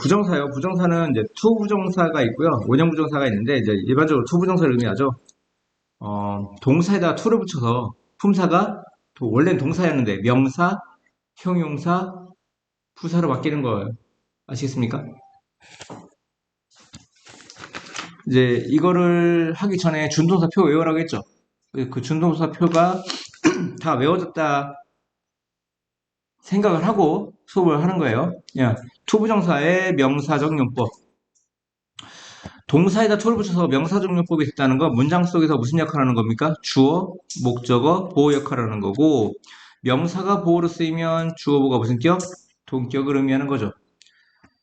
부정사요. 부정사는 이제 투부정사가 있고요. 원형부정사가 있는데, 이제 일반적으로 투부정사를 의미하죠. 동사에다가 투를 붙여서 품사가 원래는 동사였는데 명사, 형용사, 부사로 바뀌는 거예요. 아시겠습니까? 이제 이거를 하기 전에 준동사표 외우라고 했죠. 그 준동사표가 다 외워졌다 생각을 하고 수업을 하는 거예요. 야, 투부정사의 명사적 용법. 동사에다 to를 붙여서 명사적 용법이 됐다는 건 문장 속에서 무슨 역할을 하는 겁니까? 주어, 목적어, 보호 역할을 하는 거고, 명사가 보호로 쓰이면 주어보가 무슨 격? 동격을 의미하는 거죠.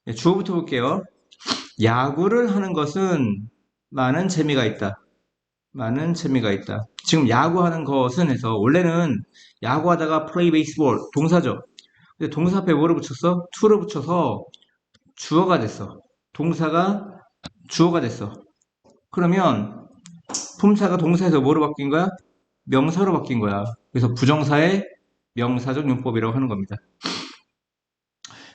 네, 주어부터 볼게요. 야구를 하는 것은 많은 재미가 있다. 많은 재미가 있다. 지금 야구하는 것은 해서 원래는 야구하다가 play baseball 동사죠. 근데 동사 앞에 뭐를 붙였어? to를 붙여서 주어가 됐어. 동사가 주어가 됐어. 그러면 품사가 동사에서 뭐로 바뀐 거야? 명사로 바뀐 거야. 그래서 부정사의 명사적 용법이라고 하는 겁니다.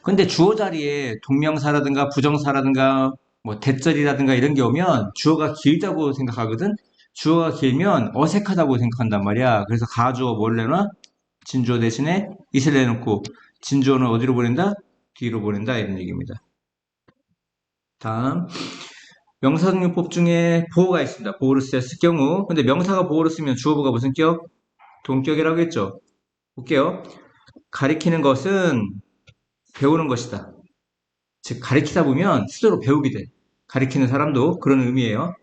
근데 주어 자리에 동명사라든가 부정사라든가 뭐 대절이라든가 이런 게 오면 주어가 길다고 생각하거든. 주어가 길면 어색하다고 생각한단 말이야. 그래서 가주어 뭘 내놔? 진주어 대신에 it을 내놓고 진주어는 어디로 보낸다? 뒤로 보낸다 이런 얘기입니다. 다음 명사적 용법 중에 보호가 있습니다. 보호를 쓰였을 경우. 근데 명사가 보호를 쓰면 주어보가 무슨 격? 동격이라고 했죠. 볼게요. 가리키는 것은 배우는 것이다. 즉 가리키다 보면 스스로 배우게 돼. 가리키는 사람도 그런 의미예요.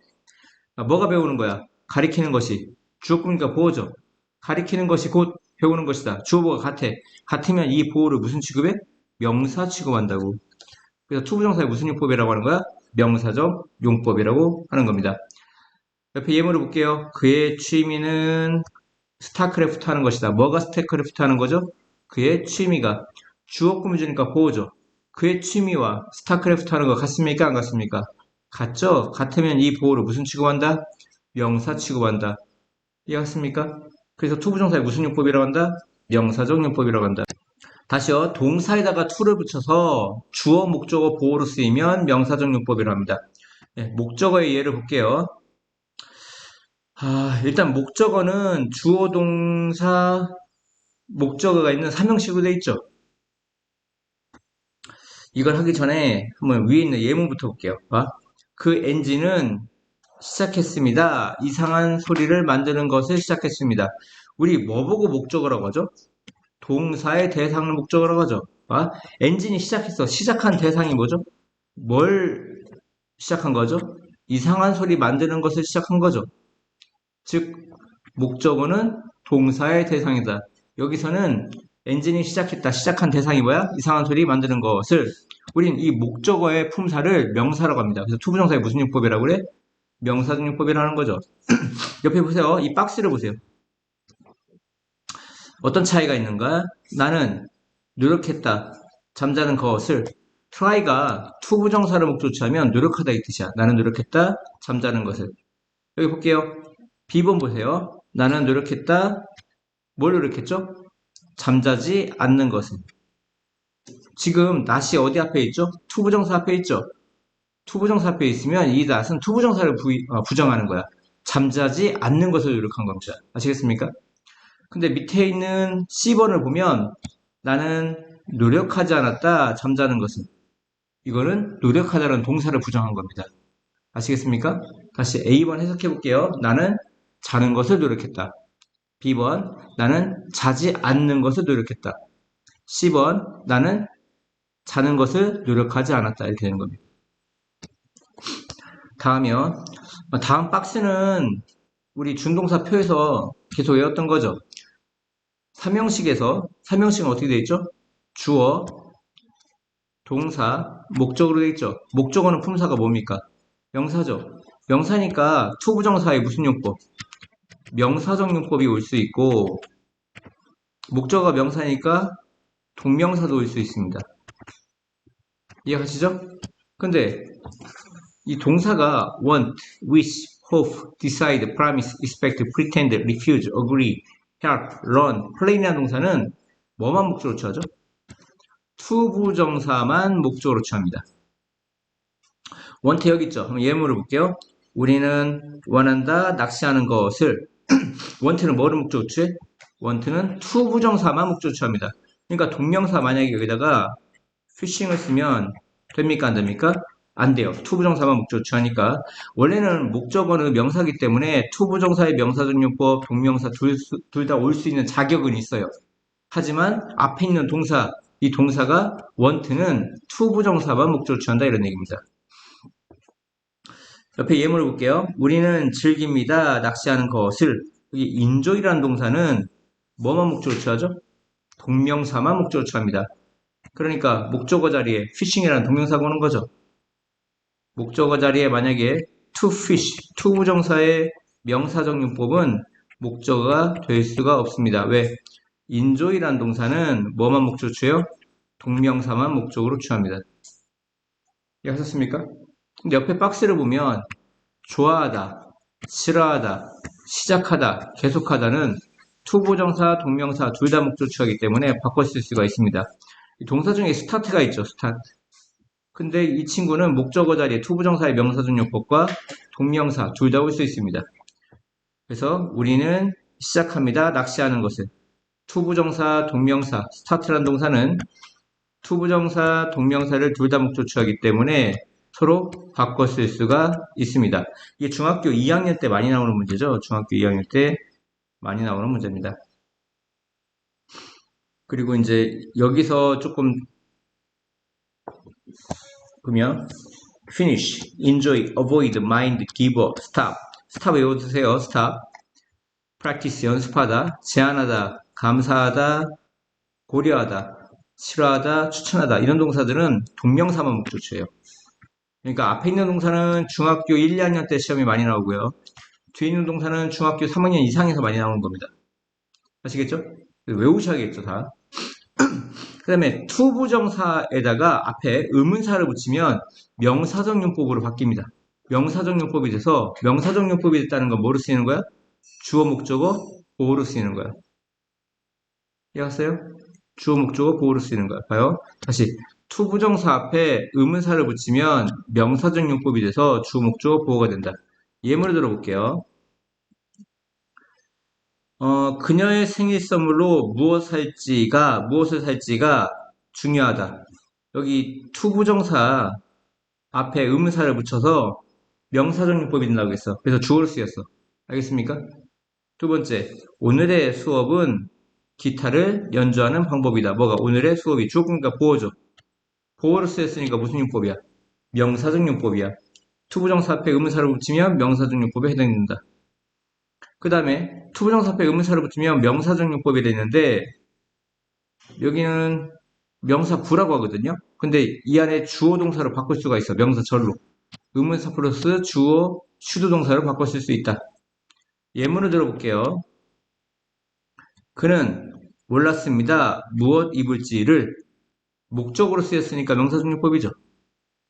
뭐가 배우는 거야? 가리키는 것이. 주어꾸니까 보호죠. 가리키는 것이 곧 배우는 것이다. 주어보가 같아. 같으면 이 보호를 무슨 취급해? 명사 취급한다고. 그래서 투부정사의 무슨 용법이라고 하는 거야? 명사적 용법이라고 하는 겁니다. 옆에 예문을 볼게요. 그의 취미는 스타크래프트 하는 것이다. 뭐가 스타크래프트 하는 거죠? 그의 취미가. 주어 꾸며주니까 보호죠. 그의 취미와 스타크래프트 하는 거 같습니까? 안 같습니까? 같죠? 같으면 이 보호를 무슨 취급한다? 명사 취급한다. 이해갔습니까? 그래서 투부정사의 무슨 용법이라고 한다? 명사적 용법이라고 한다. 다시요. 동사에다가 to를 붙여서 주어, 목적어, 보호로 쓰이면 명사적 용법이라고 합니다. 네, 목적어의 예를 볼게요. 일단 목적어는 주어, 동사, 목적어가 있는 삼형식으로 되어 있죠. 이걸 하기 전에 한번 위에 있는 예문부터 볼게요. 그 엔진은 시작했습니다. 이상한 소리를 만드는 것을 시작했습니다. 우리 뭐 보고 목적어라고 하죠? 동사의 대상을 목적어라고 하죠. 엔진이 시작했어. 시작한 대상이 뭐죠? 뭘 시작한 거죠? 이상한 소리 만드는 것을 시작한 거죠. 즉, 목적어는 동사의 대상이다. 여기서는 엔진이 시작했다. 시작한 대상이 뭐야? 이상한 소리 만드는 것을. 우린 이 목적어의 품사를 명사라고 합니다. 그래서 투부정사의 무슨 용법이라고 그래? 명사적 용법이라는 거죠. 옆에 보세요. 이 박스를 보세요. 어떤 차이가 있는가? 나는 노력했다. 잠자는 것을 try가 투부정사를 목적으로 취하면 노력하다 이 뜻이야. 나는 노력했다. 잠자는 것을. 여기 볼게요. B번 보세요. 나는 노력했다. 뭘 노력했죠? 잠자지 않는 것은. 지금 not이 어디 앞에 있죠? 투부정사 앞에 있죠? 투부정사 앞에 있으면 이 not은 투부정사를 부정하는 거야. 잠자지 않는 것을 노력한 겁니다. 아시겠습니까? 근데 밑에 있는 C번을 보면 나는 노력하지 않았다. 잠자는 것은. 이거는 노력하다는 동사를 부정한 겁니다. 아시겠습니까? 다시 A번 해석해 볼게요. 나는 자는 것을 노력했다. B번 나는 자지 않는 것을 노력했다. C번 나는 자는 것을 노력하지 않았다. 이렇게 되는 겁니다. 다음이요. 다음 박스는 우리 준동사 표에서 계속 외웠던 거죠. 삼형식은 어떻게 되어 있죠? 주어, 동사, 목적으로 되어 있죠. 목적어는 품사가 뭡니까? 명사죠. 명사니까 투부정사의 무슨 용법? 명사적 용법이 올 수 있고 목적어가 명사니까 동명사도 올 수 있습니다. 이해가시죠? 근데 이 동사가 want, wish, hope, decide, promise, expect, pretend, refuse, agree, help, run, play라는 동사는 뭐만 목적으로 취하죠? 투부정사만 목적으로 취합니다. 원태 여기 있죠? 한번 예문을 볼게요. 우리는 원한다, 낚시하는 것을. 원태는 뭐를 목적으로 취해? 원태는 투부정사만 목적으로 취합니다. 그러니까 동명사 만약에 여기다가 피싱을 쓰면 됩니까? 안 됩니까? 안 돼요. 투부정사만 목적으로 취하니까. 원래는 목적어는 명사기 때문에 투부정사의 명사적용법, 동명사 둘 다 올 수 있는 자격은 있어요. 하지만 앞에 있는 동사, 이 동사가 원트는 투부정사만 목적으로 취한다 이런 얘기입니다. 옆에 예문을 볼게요. 우리는 즐깁니다. 낚시하는 것을. 여기 enjoy라는 동사는 뭐만 목적으로 취하죠? 동명사만 목적으로 취합니다. 그러니까 목적어 자리에 fishing이라는 동명사가 오는 거죠. 목적어 자리에 만약에 to fish, 투부정사의 명사적 용법은 목적어가 될 수가 없습니다. 왜? enjoy라는 동사는 뭐만 목적으로 취해요? 동명사만 목적으로 취합니다. 이해하셨습니까? 근데 옆에 박스를 보면 좋아하다, 싫어하다, 시작하다, 계속하다는 투부정사, 동명사 둘 다 목적으로 취하기 때문에 바꿔 쓸 수가 있습니다. 동사 중에 스타트가 있죠, 스타트. 근데 이 친구는 목적어 자리에 투부정사의 명사적 용법과 동명사 둘 다 올 수 있습니다. 그래서 우리는 시작합니다. 낚시하는 것을. 투부정사, 동명사, 스타트라는 동사는 투부정사, 동명사를 둘 다 목적으로 취하기 때문에 서로 바꿔 쓸 수가 있습니다. 이게 중학교 2학년 때 많이 나오는 문제죠. 중학교 2학년 때 많이 나오는 문제입니다. 그리고 이제 여기서 조금 보면 finish, enjoy, avoid, mind, give up, stop. stop 외워두세요. stop. practice, 연습하다, 제안하다, 감사하다, 고려하다, 싫어하다, 추천하다 이런 동사들은 동명사만 목적으로 취해요. 그러니까 앞에 있는 동사는 중학교 1, 2학년 때 시험이 많이 나오고요. 뒤에 있는 동사는 중학교 3학년 이상에서 많이 나오는 겁니다. 아시겠죠? 외우셔야겠죠, 다. 그 다음에 투부정사에다가 앞에 의문사를 붙이면 명사적용법으로 바뀝니다. 명사적용법이 돼서 명사적용법이 됐다는 건 뭐로 쓰이는 거야? 주어, 목적어, 보어로 쓰이는 거야. 이해갔어요? 주어, 목적어, 보어로 쓰이는 거야. 봐요. 다시 투부정사 앞에 의문사를 붙이면 명사적용법이 돼서 주어, 목적어, 보어가 된다. 예문을 들어볼게요. 그녀의 생일 선물로 무엇을 살지가 중요하다. 여기 투부정사 앞에 의문사를 붙여서 명사적용법이 된다고 했어. 그래서 주어로 쓰였어. 알겠습니까? 두 번째, 오늘의 수업은 기타를 연주하는 방법이다. 뭐가? 오늘의 수업이 주어니까 보어죠. 보어로 쓰였으니까 무슨 용법이야? 명사적 용법이야. 투부정사 앞에 의문사를 붙이면 명사적 용법에 해당된다. 그 다음에 투부정사 앞에 의문사를 붙이면 명사적 용법이 되는데 여기는 명사 부라고 하거든요. 근데 이 안에 주어 동사로 바꿀 수가 있어. 명사절로. 의문사 플러스 주어 슈도 동사로 바꿔 쓸 수 있다. 예문을 들어볼게요. 그는 몰랐습니다. 무엇 입을지를 목적으로 쓰였으니까 명사적용법이죠.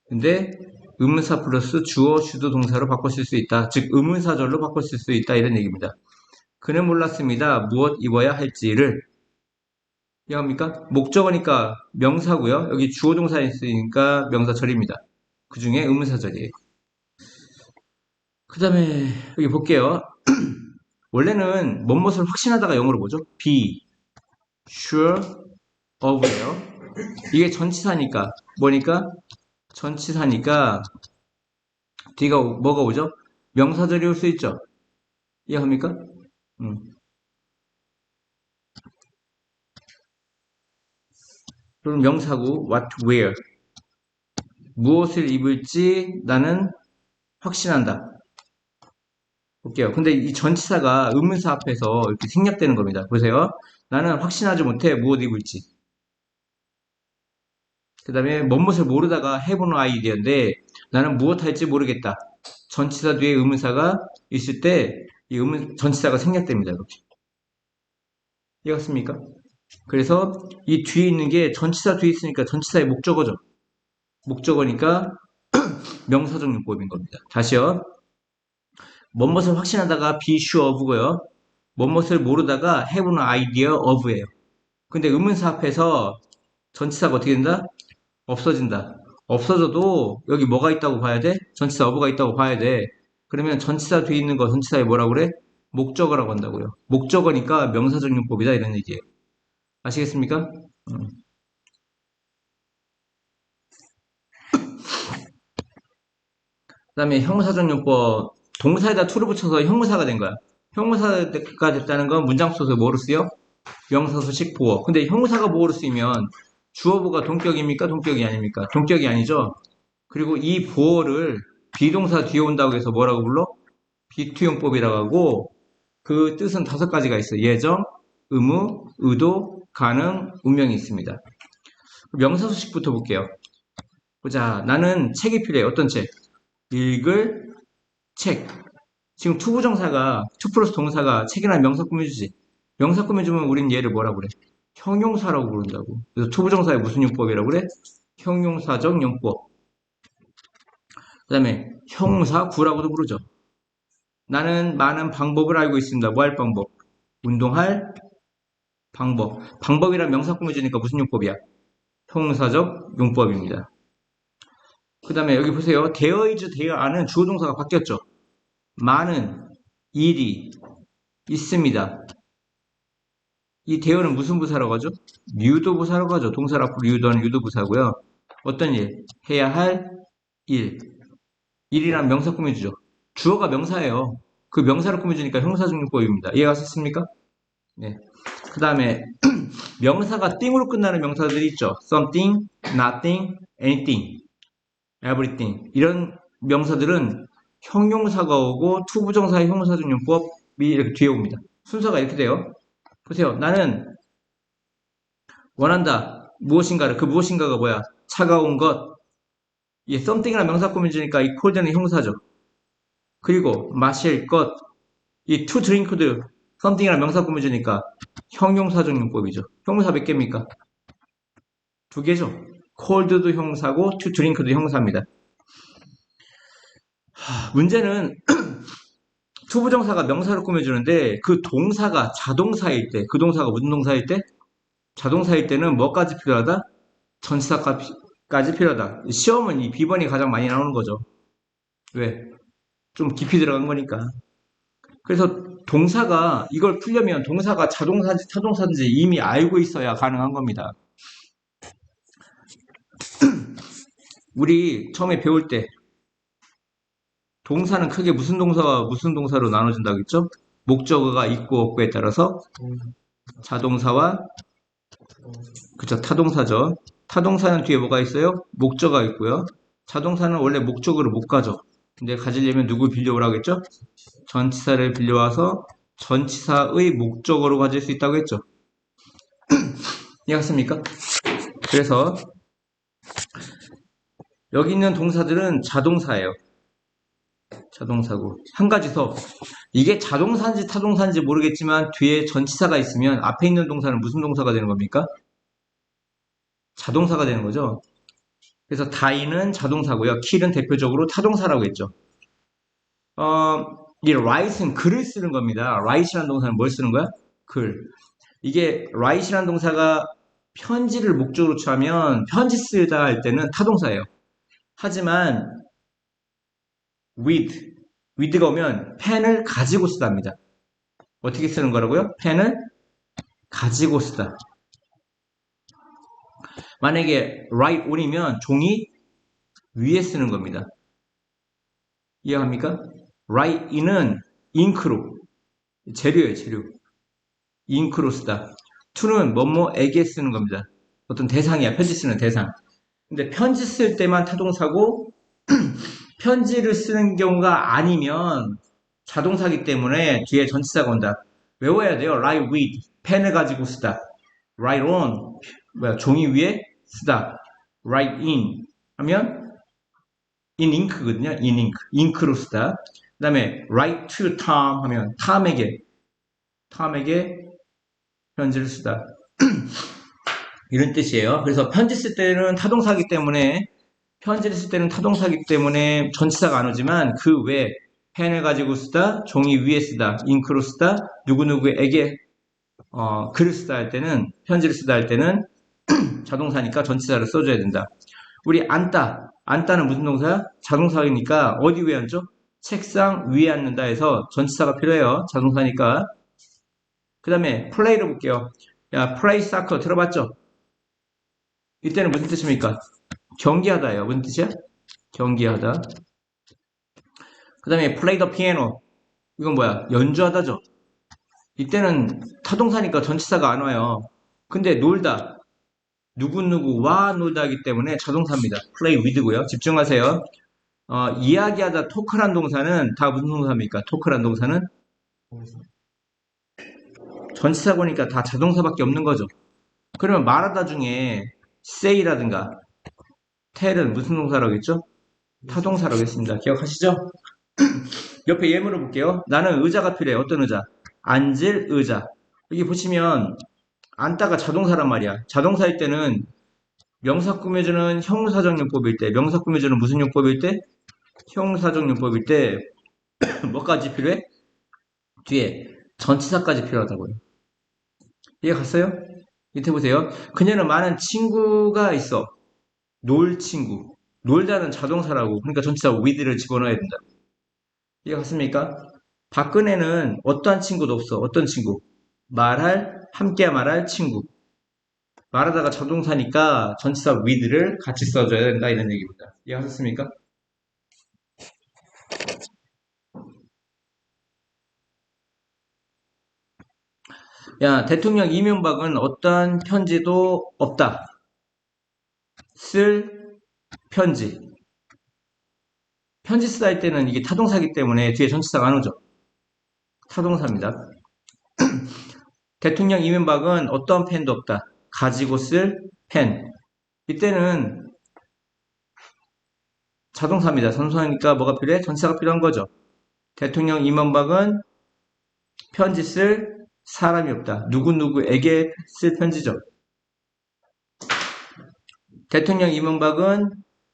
근데 의문사 플러스 주어 슈도 동사로 바꿔 쓸 수 있다. 즉 의문사절로 바꿔 쓸 수 있다 이런 얘기입니다. 그는 몰랐습니다. 무엇 입어야 할지를. 이해합니까? 목적어니까 명사고요. 여기 주어 동사에 쓰니까 명사절입니다. 그 중에 의문사절이에요. 그 다음에 여기 볼게요. 원래는 뭐뭇을 확신하다가 영어로 뭐죠? be sure of예요. 이게 전치사니까 뭐니까? 전치사니까 뒤가 뭐가 오죠? 명사절이 올 수 있죠? 이해합니까? 그럼 명사고 what, where 무엇을 입을지 나는 확신한다. 볼게요. 근데 이 전치사가 의문사 앞에서 이렇게 생략되는 겁니다. 보세요. 나는 확신하지 못해 무엇 입을지. 그 다음에 뭐뭇을 모르다가 have no idea인데 나는 무엇 할지 모르겠다. 전치사 뒤에 의문사가 있을 때 이 전치사가 생략됩니다. 이렇게. 이해갔습니까? 그래서 이 뒤에 있는 게 전치사 뒤에 있으니까 전치사의 목적어죠. 목적어니까 명사적 용법인 겁니다. 다시요. 뭐뭇을 확신하다가 be sure of고요. 뭐뭇을 모르다가 have no idea of예요. 근데 의문사 앞에서 전치사가 어떻게 된다? 없어진다. 없어져도 여기 뭐가 있다고 봐야 돼? 전치사 어부가 있다고 봐야 돼. 그러면 전치사 뒤에 있는 거 전치사에 뭐라고 그래? 목적어라고 한다고요. 목적어니까 명사적 용법이다 이런 얘기예요. 아시겠습니까? 그다음에 형사적 용법 동사에다 to를 붙여서 형무사가 된 거야. 형무사가 됐다는 건 문장 속에서 뭐로 쓰여? 명사수식 보어. 근데 형사가 보어로 쓰이면 주어보가 동격입니까? 동격이 아닙니까? 동격이 아니죠. 그리고 이 보어를 비동사 뒤에 온다고 해서 뭐라고 불러? 비투용법이라고 하고 그 뜻은 5가지가 있어요. 예정, 의무, 의도, 가능, 운명이 있습니다. 명사수식부터 볼게요. 보자. 나는 책이 필요해. 어떤 책? 읽을 책. 지금 투부정사가, 투 플러스 동사가 책이나 명사 꾸며주지. 명사 꾸며주면 우린 얘를 뭐라고 그래? 형용사라고 부른다고. 그래서 투부정사의 무슨 용법이라고 그래? 형용사적 용법. 그 다음에 형사구라고도 부르죠. 나는 많은 방법을 알고 있습니다. 뭐 할 방법? 운동할 방법. 방법이란 명사 꾸며주니까 무슨 용법이야? 형용사적 용법입니다. 그 다음에 여기 보세요. 되어 있죠, 되어 안은 주어 동사가 바뀌었죠. 많은 일이 있습니다. 이 대어는 무슨 부사라고 하죠? 유도부사라고 하죠. 동사 앞으로 유도하는 유도부사고요. 어떤 일? 해야 할 일. 일이란 명사 꾸며주죠. 주어가 명사예요. 그 명사를 꾸며주니까 형사중용법입니다. 이해가셨습니까? 네. 그 다음에 명사가 띵으로 끝나는 명사들이 있죠. something, nothing, anything, everything. 이런 명사들은 형용사가 오고 투부정사의 형사중용법이 이렇게 뒤에 옵니다. 순서가 이렇게 돼요. 보세요. 나는 원한다. 무엇인가를. 그 무엇인가가 뭐야? 차가운 것. 이 something이라는 명사 꾸며주니까 이 cold는 형사죠. 그리고 마실 것. 이 to drink도 something이라는 명사 꾸며주니까 형용사적 용법이죠. 형용사 몇 개입니까? 2개죠. cold도 형사고 to drink도 형사입니다. 문제는 투부정사가 명사를 꾸며주는데 그 동사가 자동사일 때, 그 동사가 무슨 동사일 때? 자동사일 때는 뭐까지 필요하다? 전치사까지 필요하다. 시험은 이 B번이 가장 많이 나오는 거죠. 왜? 좀 깊이 들어간 거니까. 그래서 동사가 이걸 풀려면 동사가 자동사인지 타동사인지 이미 알고 있어야 가능한 겁니다. 우리 처음에 배울 때 동사는 크게 무슨 동사와 무슨 동사로 나눠진다고 했죠? 목적어가 있고 없고에 따라서 자동사와 그쵸, 타동사죠. 타동사는 뒤에 뭐가 있어요? 목적어가 있고요. 자동사는 원래 목적으로 못 가죠. 근데 가지려면 누구 빌려오라고 했죠? 전치사를 빌려와서 전치사의 목적어로 가질 수 있다고 했죠. 이해갔습니까? 그래서 여기 있는 동사들은 자동사예요. 자동사고. 한 가지 더. 이게 자동사인지 타동사인지 모르겠지만 뒤에 전치사가 있으면 앞에 있는 동사는 무슨 동사가 되는 겁니까? 자동사가 되는 거죠. 그래서 die는 자동사고요. kill은 대표적으로 타동사라고 했죠. 이 write는 글을 쓰는 겁니다. write이라는 동사는 뭘 쓰는 거야? 글. 이게 write이라는 동사가 편지를 목적으로 취하면 편지 쓰다 할 때는 타동사예요. 하지만 with가 오면 펜을 가지고 쓰다입니다. 어떻게 쓰는 거라고요? 펜을 가지고 쓰다. 만약에 write on이면 종이 위에 쓰는 겁니다. 이해합니까? write in은 잉크로 재료예요, 재료. 잉크로 쓰다. to는 뭐뭐에게 쓰는 겁니다. 어떤 대상이야, 편지 쓰는 대상. 근데 편지 쓸 때만 타동사고 편지를 쓰는 경우가 아니면 자동사기 때문에 뒤에 전치사가 온다. 외워야 돼요. write with, 펜을 가지고 쓰다. write on, 종이 위에 쓰다. write in 하면 in ink거든요. in ink, 잉크로 쓰다. 그 다음에 write to Tom 하면 탐에게 편지를 쓰다. 이런 뜻이에요. 그래서 편지 쓸 때는 타동사기 때문에 편지를 쓸 때는 타동사기 때문에 전치사가 안 오지만 그 외에 펜을 가지고 쓰다, 종이 위에 쓰다, 잉크로 쓰다, 누구누구에게 글을 쓰다 할 때는 편지를 쓰다 할 때는 자동사니까 전치사를 써줘야 된다. 우리 앉다. 앉다는 무슨 동사야? 자동사니까 어디 위에 앉죠? 책상 위에 앉는다 해서 전치사가 필요해요. 자동사니까. 그 다음에 플레이를 볼게요. 야, 플레이 사커 들어봤죠? 이때는 무슨 뜻입니까? 경기하다예요. 무슨 뜻이야? 경기하다. 그 다음에 play the piano. 이건 뭐야? 연주하다죠. 이때는 타동사니까 전치사가 안 와요. 근데 놀다. 누구누구와 놀다 하기 때문에 자동사입니다. play with고요. 집중하세요. 이야기하다 토크란 동사는 다 무슨 동사입니까? 토크란 동사는 전치사 보니까 다 자동사밖에 없는 거죠. 그러면 말하다 중에 say라든가 tell은 무슨 동사라고 했죠? 타동사라고 했습니다. 기억하시죠? 옆에 예문을 볼게요. 나는 의자가 필요해. 어떤 의자? 앉을 의자. 여기 보시면 앉다가 자동사란 말이야. 자동사일 때는 명사 꾸며주는 형용사적 용법일 때, 명사 꾸며주는 무슨 용법일 때? 형용사적 용법일 때 뭐까지 필요해? 뒤에 전치사까지 필요하다고요. 이해 갔어요? 밑에 보세요. 그녀는 많은 친구가 있어. 놀 친구. 놀다는 자동사라고. 그러니까 전치사 with를 집어넣어야 된다. 이해 갔습니까? 박근혜는 어떠한 친구도 없어. 어떤 친구? 함께 말할 친구. 말하다가 자동사니까 전치사 with를 같이 써줘야 된다. 이런 얘기입니다. 이해하셨습니까? 야, 대통령 이명박은 어떠한 편지도 없다. 쓸 편지. 편지 쓰다 할 때는 이게 타동사기 때문에 뒤에 전치사가 안 오죠. 타동사입니다. 대통령 이명박은 어떠한 펜도 없다. 가지고 쓸 펜. 이때는 자동사입니다. 선수하니까 뭐가 필요해? 전치사가 필요한 거죠. 대통령 이명박은 편지 쓸 사람이 없다. 누구누구에게 쓸 편지죠. 대통령 이명박은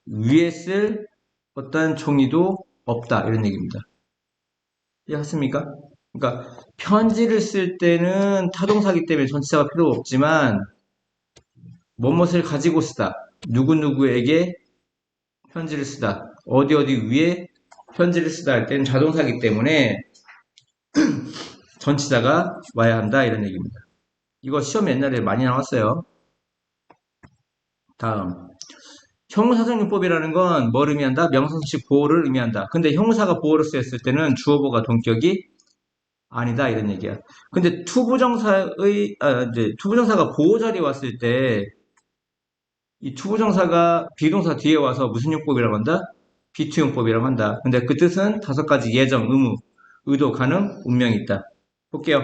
위에 쓸 어떤 종이도 없다. 이런 얘기입니다. 이해하십니까? 그러니까 편지를 쓸 때는 타동사기 때문에 전치사가 필요 없지만 뭐뭇을 가지고 쓰다. 누구누구에게 편지를 쓰다. 어디 위에 편지를 쓰다 할 때는 자동사기 때문에 전치사가 와야 한다. 이런 얘기입니다. 이거 시험 옛날에 많이 나왔어요. 다음. 형용사적용법이라는 건 뭘 의미한다? 명사수식 보호를 의미한다. 근데 형용사가 보호를 쓰였을 때는 주어보가 동격이 아니다. 이런 얘기야. 근데 이제 투부정사가 보호 자리에 왔을 때 이 투부정사가 비동사 뒤에 와서 무슨 용법이라고 한다? 비투용법이라고 한다. 근데 그 뜻은 5가지 예정, 의무, 의도, 가능, 운명이 있다. 볼게요.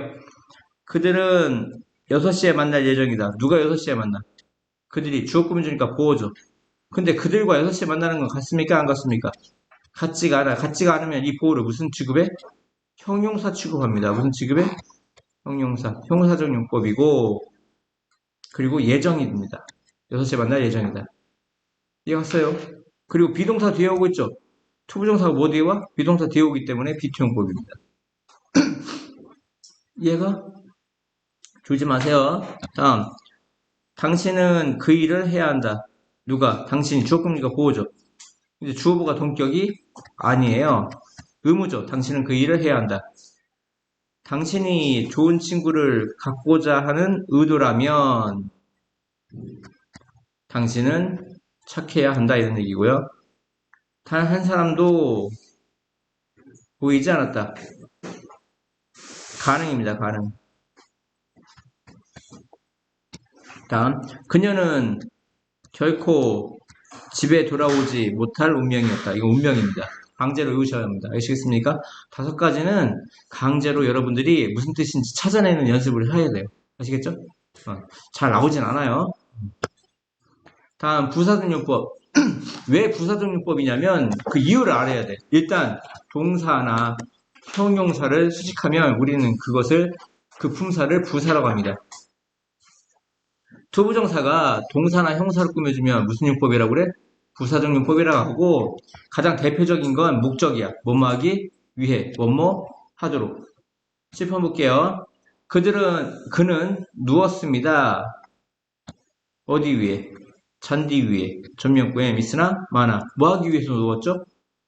그들은 6시에 만날 예정이다. 누가 6시에 만나? 그들이 주어 꾸며주니까 보호죠. 근데 그들과 6시에 만나는 건 같습니까? 안 같습니까? 같지가 않아. 같지가 않으면 이 보호를 무슨 취급해? 형용사 취급합니다. 무슨 취급해? 형용사. 형용사적 용법이고, 그리고 예정입니다. 6시에 만날 예정이다. 이해갔어요? 그리고 비동사 뒤에 오고 있죠? 투부정사가 뭐 뒤에 와? 비동사 뒤에 오기 때문에 비투용법입니다. 이해가? 졸지 마세요. 다음. 당신은 그 일을 해야 한다. 누가? 당신이 주어급니까? 보호죠. 이제 주어보가 동격이 아니에요. 의무죠. 당신은 그 일을 해야 한다. 당신이 좋은 친구를 갖고자 하는 의도라면 당신은 착해야 한다. 이런 얘기고요. 단 한 사람도 보이지 않았다. 가능입니다. 가능. 다음. 그녀는 결코 집에 돌아오지 못할 운명이었다. 이거 운명입니다. 강제로 외우셔야 합니다. 아시겠습니까? 5가지는 강제로 여러분들이 무슨 뜻인지 찾아내는 연습을 해야 돼요. 아시겠죠? 잘 나오진 않아요. 다음 부사등용법. 왜 부사등용법이냐면 그 이유를 알아야 돼. 일단 동사나 형용사를 수식하면 우리는 그 품사를 부사라고 합니다. 투부정사가 동사나 형사를 꾸며주면 무슨 용법이라고 그래? 부사적 용법이라고 하고 가장 대표적인 건 목적이야. 뭐뭐 하기 위해 뭐뭐 하도록. 7번 볼게요. 그는 누웠습니다. 어디 위에? 잔디 위에. 전면구에 있으나 많아. 뭐 하기 위해서 누웠죠?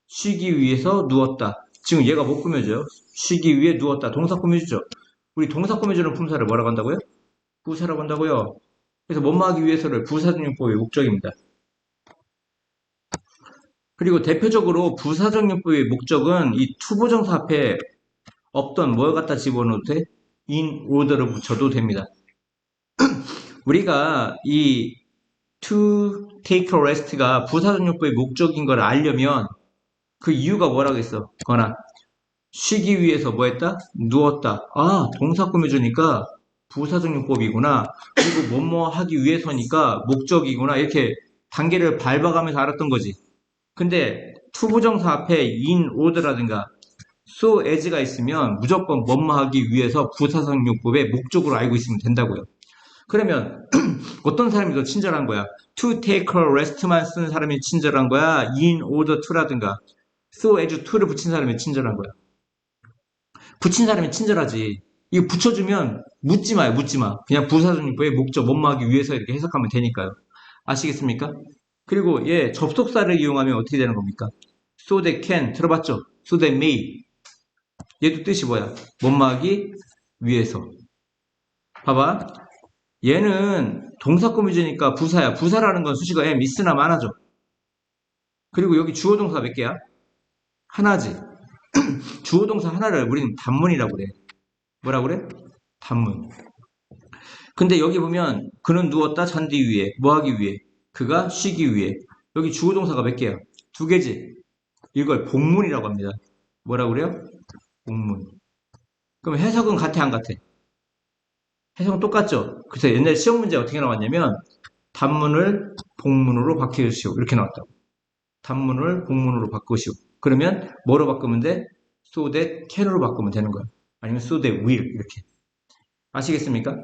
쉬기 위해서 누웠다. 지금 얘가 못 꾸며줘요. 쉬기 위해 누웠다. 동사 꾸며주죠. 우리 동사 꾸며주는 품사를 뭐라고 한다고요? 부사라고 한다고요. 그래서 뭐뭐 하기 위해서를 부사적용법의 목적입니다. 그리고 대표적으로 부사적용법의 목적은 이 투부정사 앞에 없던 뭘 갖다 집어넣어도 돼? in order를 붙여도 됩니다. 우리가 이 to take a rest가 부사적용법의 목적인 걸 알려면 그 이유가 뭐라고 했어? 거나 쉬기 위해서 뭐 했다? 누웠다. 아, 동사 꾸며주니까 부사적용법이구나. 그리고 뭐뭐 하기 위해서니까 목적이구나. 이렇게 단계를 밟아가면서 알았던 거지. 근데 투부정사 앞에 in order라든가 so as가 있으면 무조건 뭐뭐 하기 위해서 부사적용법의 목적으로 알고 있으면 된다고요. 그러면 어떤 사람이 더 친절한 거야? to take a rest만 쓰는 사람이 친절한 거야? in order to라든가 so as to를 붙인 사람이 친절한 거야? 붙인 사람이 친절하지. 이거 붙여주면 묻지 마요, 묻지 마. 그냥 부사적용법의 목적, 뭐뭐 하기 위해서 이렇게 해석하면 되니까요. 아시겠습니까? 그리고 얘 접속사를 이용하면 어떻게 되는 겁니까? so they can 들어봤죠? so they may 얘도 뜻이 뭐야? 뭐뭐 하기 위해서. 봐봐. 얘는 동사 꾸미주니까 부사야. 부사라는 건 수식어 am, is나 많아져. 그리고 여기 주어 동사 몇 개야? 하나지. 주어 동사 하나를 우리는 단문이라고 그래. 뭐라 그래? 단문. 근데 여기 보면 그는 누웠다 잔디 위에. 뭐 하기 위해? 그가 쉬기 위해. 여기 주어 동사가 몇 개야? 두 개지. 이걸 복문이라고 합니다. 뭐라 그래요? 복문. 그럼 해석은 같아 안 같아? 해석은 똑같죠? 그래서 옛날 시험 문제 어떻게 나왔냐면 단문을 복문으로 바뀌시오. 이렇게 나왔다고. 단문을 복문으로 바꾸시오. 그러면 뭐로 바꾸면 돼? so that can으로 바꾸면 되는 거야. 아니면 so that will 이렇게. 아시겠습니까?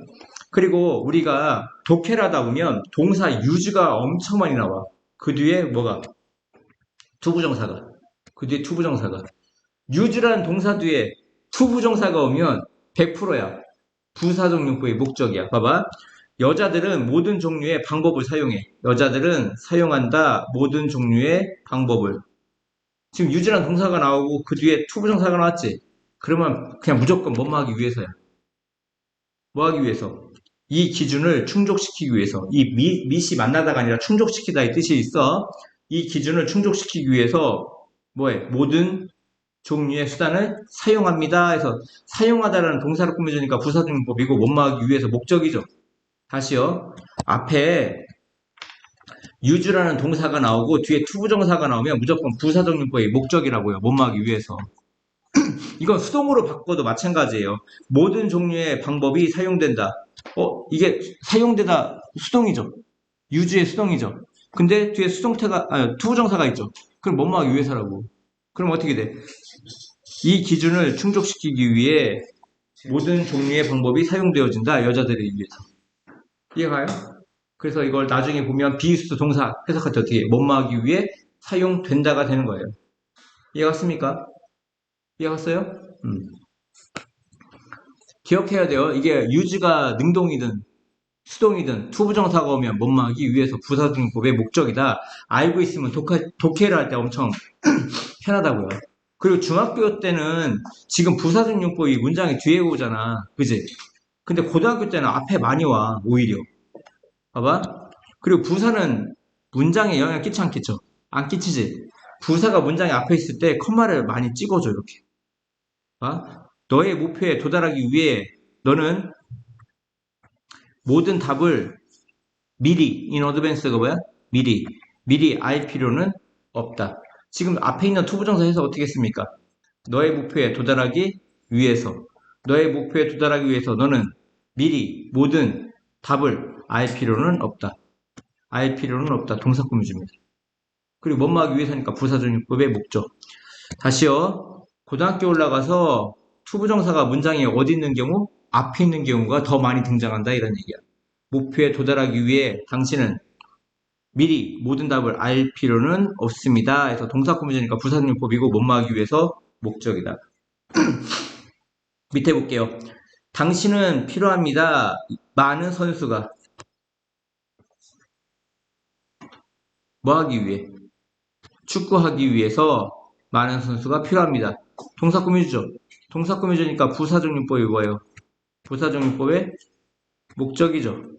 그리고 우리가 독해를 하다 보면 동사 use가 엄청 많이 나와. 그 뒤에 뭐가? 투부정사가. 그 뒤에 투부정사가. use라는 동사 뒤에 투부정사가 오면 100%야. 부사적용법의 목적이야. 봐봐. 여자들은 모든 종류의 방법을 사용해. 여자들은 사용한다. 모든 종류의 방법을. 지금 use라는 동사가 나오고 그 뒤에 투부정사가 나왔지. 그러면 그냥 무조건 뭐뭐 하기 위해서야. 뭐 하기 위해서? 이 기준을 충족시키기 위해서. 이 밑이 만나다가 아니라 충족시키다 이 뜻이 있어. 이 기준을 충족시키기 위해서 뭐해? 모든 종류의 수단을 사용합니다. 해서 사용하다라는 동사를 꾸며주니까 부사적용법이고 뭐뭐 하기 위해서 목적이죠. 다시요. 앞에 use라는 동사가 나오고 뒤에 투부정사가 나오면 무조건 부사적용법의 목적이라고요. 뭐뭐 하기 위해서. 이건 수동으로 바꿔도 마찬가지예요. 모든 종류의 방법이 사용된다. 이게 사용되다 수동이죠. 유주의 수동이죠. 근데 뒤에 수동태가, 투부정사가 있죠. 그럼 뭐뭐 하기 위해서라고. 그럼 어떻게 돼? 이 기준을 충족시키기 위해 모든 종류의 방법이 사용되어진다. 여자들을 위해서. 이해가요? 그래서 이걸 나중에 보면 비유수 동사 해석할 때 어떻게 해? 뭐뭐 하기 위해 사용된다가 되는 거예요. 이해갔습니까? 이해갔어요? 기억해야 돼요. 이게 유지가 능동이든 수동이든 투부정사가 오면 뭐뭐 하기 위해서 부사적용법의 목적이다. 알고 있으면 독해를 할 때 엄청 편하다고요. 그리고 중학교 때는 지금 부사적용법이 문장이 뒤에 오잖아. 그지? 근데 고등학교 때는 앞에 많이 와. 오히려. 봐봐. 그리고 부사는 문장에 영향 끼치 않겠죠? 안 끼치지? 부사가 문장에 앞에 있을 때 컴마를 많이 찍어줘. 이렇게. 너의 목표에 도달하기 위해 너는 모든 답을 미리, in advance가 뭐야? 미리 알 필요는 없다. 지금 앞에 있는 투부정사 해서 어떻게 했습니까? 너의 목표에 도달하기 위해서, 너의 목표에 도달하기 위해서 너는 미리 모든 답을 알 필요는 없다. 알 필요는 없다. 동사 꾸며줍니다. 그리고 뭐뭐 하기 위해서니까 부사적용법의 목적. 다시요. 고등학교 올라가서 투부정사가 문장에 어디 있는 경우? 앞에 있는 경우가 더 많이 등장한다 이런 얘기야. 목표에 도달하기 위해 당신은 미리 모든 답을 알 필요는 없습니다. 해서 동사 꾸며주니까 부사적용법이고 뭐뭐 하기 위해서 목적이다. 밑에 볼게요. 당신은 필요합니다. 많은 선수가. 뭐 하기 위해? 축구하기 위해서 많은 선수가 필요합니다. 동사 꾸며주죠. 동사 꾸며주니까 부사적용법이 뭐예요? 부사적용법의 목적이죠.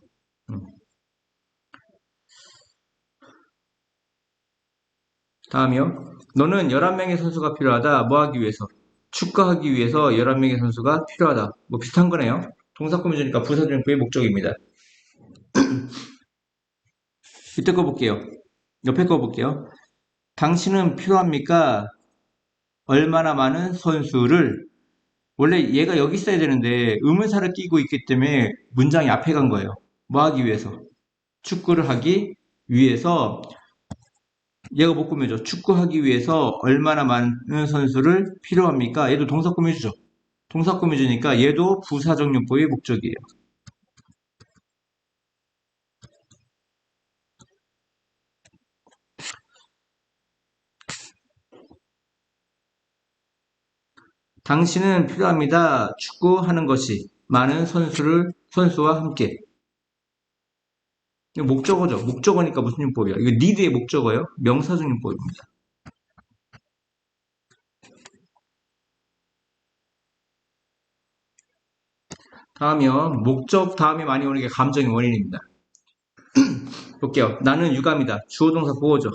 다음이요. 너는 11명의 선수가 필요하다. 뭐 하기 위해서? 축구하기 위해서 11명의 선수가 필요하다. 뭐 비슷한 거네요. 동사 꾸며주니까 부사적용법의 목적입니다. 이때 거 볼게요. 옆에 거 볼게요. 당신은 필요합니까? 얼마나 많은 선수를 원래 얘가 여기 있어야 되는데 의문사를 끼고 있기 때문에 문장이 앞에 간 거예요. 뭐 하기 위해서? 축구를 하기 위해서 얘가 못 꾸며줘. 축구하기 위해서 얼마나 많은 선수를 필요합니까? 얘도 동사 꾸며주죠. 동사 꾸며주니까 얘도 부사적용법의 목적이에요. 당신은 필요합니다. 축구하는 것이 많은 선수와 함께. 이거 목적어죠. 목적어니까 무슨 용법이야? 이거 need의 목적어예요. 명사적 용법입니다. 다음이요. 목적 다음에 많이 오는 게 감정의 원인입니다. 볼게요. 나는 유감이다. 주어 동사 보어죠.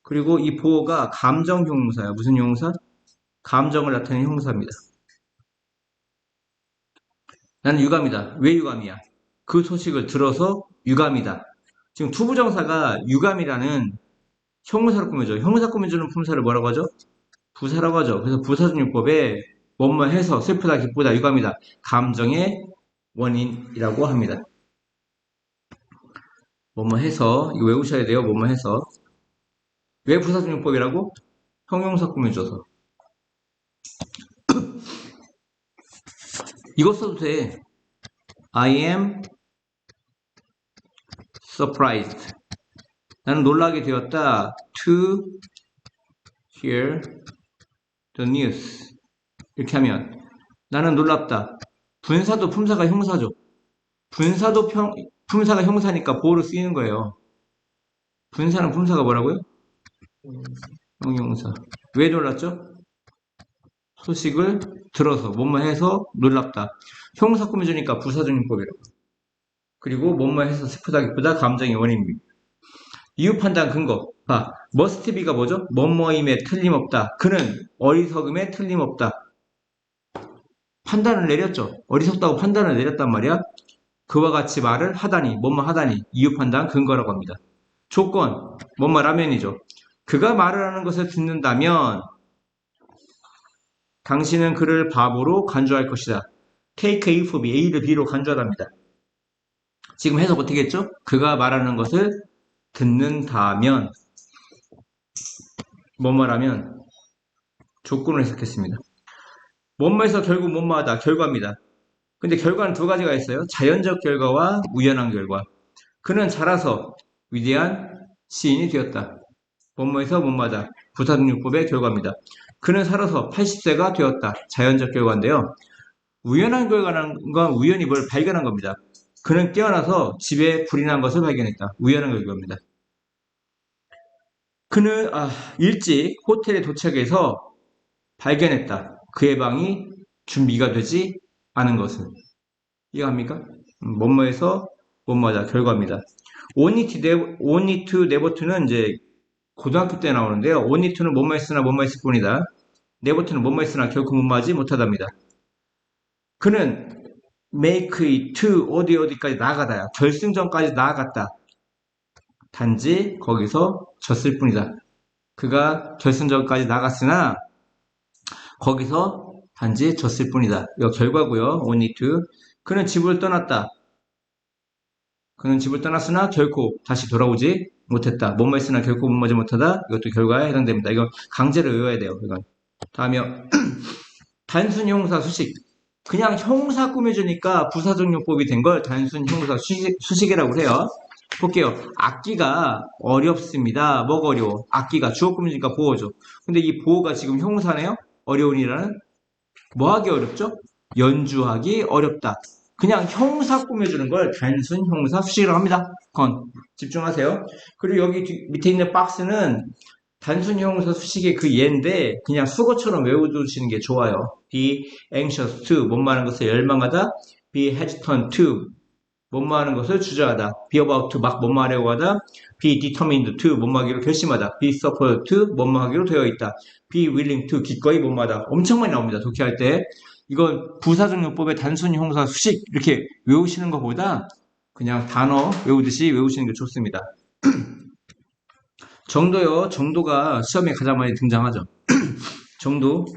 그리고 이 보어가 감정 형용사야. 무슨 형용사? 감정을 나타내는 형용사입니다. 나는 유감이다. 왜 유감이야? 그 소식을 들어서 유감이다. 지금 투부정사가 유감이라는 형용사를 꾸며줘. 형용사 꾸며주는 품사를 뭐라고 하죠? 부사라고 하죠. 그래서 부사적용법에 뭐뭐 해서 슬프다, 기쁘다, 유감이다. 감정의 원인이라고 합니다. 뭐뭐 해서 이거 외우셔야 돼요. 뭐뭐 해서 왜 부사적용법이라고? 형용사 꾸며줘서. 이거 써도 돼. I am surprised. 나는 놀라게 되었다. To hear the news. 이렇게 하면 나는 놀랍다. 분사도 품사가 형사죠. 분사도 품사가 형사니까 보어로 쓰이는 거예요. 분사는 품사가 뭐라고요? 형용사. 왜 놀랐죠? 소식을 들어서 뭐뭐 해서 놀랍다. 형용사 꾸며주니까 부사적용법이라고. 그리고 뭐뭐 해서 슬프다 기쁘다 감정의 원인입니다. 이유 판단 근거. 봐. must be가 뭐죠? 뭐뭐임에 틀림없다. 그는 어리석음에 틀림없다. 판단을 내렸죠. 어리석다고 판단을 내렸단 말이야. 그와 같이 말을 하다니, 뭐뭐 하다니, 이유 판단 근거라고 합니다. 조건, 뭐뭐라면이죠. 그가 말을 하는 것을 듣는다면 당신은 그를 바보로 간주할 것이다. take A for B, A를 B로 간주하답니다. 지금 해석 어떻게 했죠? 그가 말하는 것을 듣는다면 뭐뭐라면 조건을 해석했습니다. 뭐뭐에서 결국 뭐뭐하다, 결과입니다. 근데 결과는 두 가지가 있어요. 자연적 결과와 우연한 결과. 그는 자라서 위대한 시인이 되었다. 뭐뭐에서 뭐뭐하다. 부사적용법의 결과입니다. 그는 살아서 80세가 되었다. 자연적 결과인데요. 우연한 결과는 건 우연히 뭘 발견한 겁니다. 그는 깨어나서 집에 불이 난 것을 발견했다. 우연한 결과입니다. 그는 일찍 호텔에 도착해서 발견했다. 그의 방이 준비가 되지 않은 것을. 이해합니까? 뭐뭐에서 뭐뭐하다 결과입니다. only to never to는 이제 고등학교 때 나오는데요. only to는 뭐뭐 했으나 뭐뭐 했을 뿐이다. never to는 뭐뭐 했으나 결코 뭐뭐하지 못하답니다. 그는 make it to 어디까지 나아가다야. 결승전까지 나아갔다. 단지 거기서 졌을 뿐이다. 그가 결승전까지 나갔으나 거기서 단지 졌을 뿐이다. 이거 결과고요. only to. 그는 집을 떠났다. 그는 집을 떠났으나 결코 다시 돌아오지 못했다. 뭐뭐 했으나 결코 뭐뭐하지 못하다. 이것도 결과에 해당됩니다. 이거 강제로 외워야 돼요. 이건. 다음이요. 단순 형용사 수식. 그냥 형용사 꾸며주니까 부사적용법이 된 걸 단순 형용사 수식이라고 해요. 볼게요. 악기가 어렵습니다. 뭐가 어려워? 악기가 주어 꾸며주니까 보어죠. 근데 이 보어가 지금 형용사네요. 어려운이라는 뭐 하기 어렵죠? 연주하기 어렵다. 그냥 형사 꾸며주는 걸 단순 형사 수식이라고 합니다. 집중하세요. 그리고 여기 밑에 있는 박스는 단순 형용사 수식의 그 예인데 그냥 수거처럼 외워두시는 게 좋아요. be anxious to 뭐뭐 하는 것을 열망하다. be hesitant to 뭐뭐 하는 것을 주저하다. be about to 막 뭐뭐 하려고 하다. be determined to 뭐뭐 하기로 결심하다. be supposed to 뭐뭐 하기로 되어 있다. be willing to 기꺼이 뭐뭐 하다. 엄청 많이 나옵니다. 독해할 때. 이건 부사적용법의 단순 형용사 수식 이렇게 외우시는 것보다 그냥 단어 외우듯이 외우시는 게 좋습니다. 정도요. 정도가 시험에 가장 많이 등장하죠.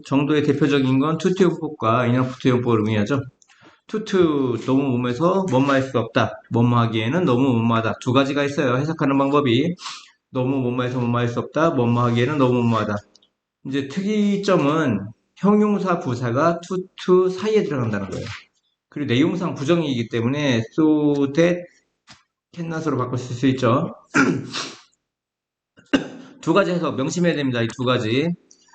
정도의 대표적인 건 투투용법과 인어프트용법을 의미하죠. 투투 너무 몸에서 뭐뭐 할 수 없다. 뭐뭐 하기에는 너무 뭐뭐하다. 두 가지가 있어요. 해석하는 방법이 너무 뭐뭐해서 뭐뭐 할 수 없다. 뭐뭐 하기에는 너무 뭐뭐하다. 이제 특이점은 형용사 부사가 투투 사이에 들어간다는 거예요. 그리고 내용상 부정이기 때문에 so that cannot으로 바꿀 수 있죠. 두 가지 해석 명심해야 됩니다. 이 두 가지.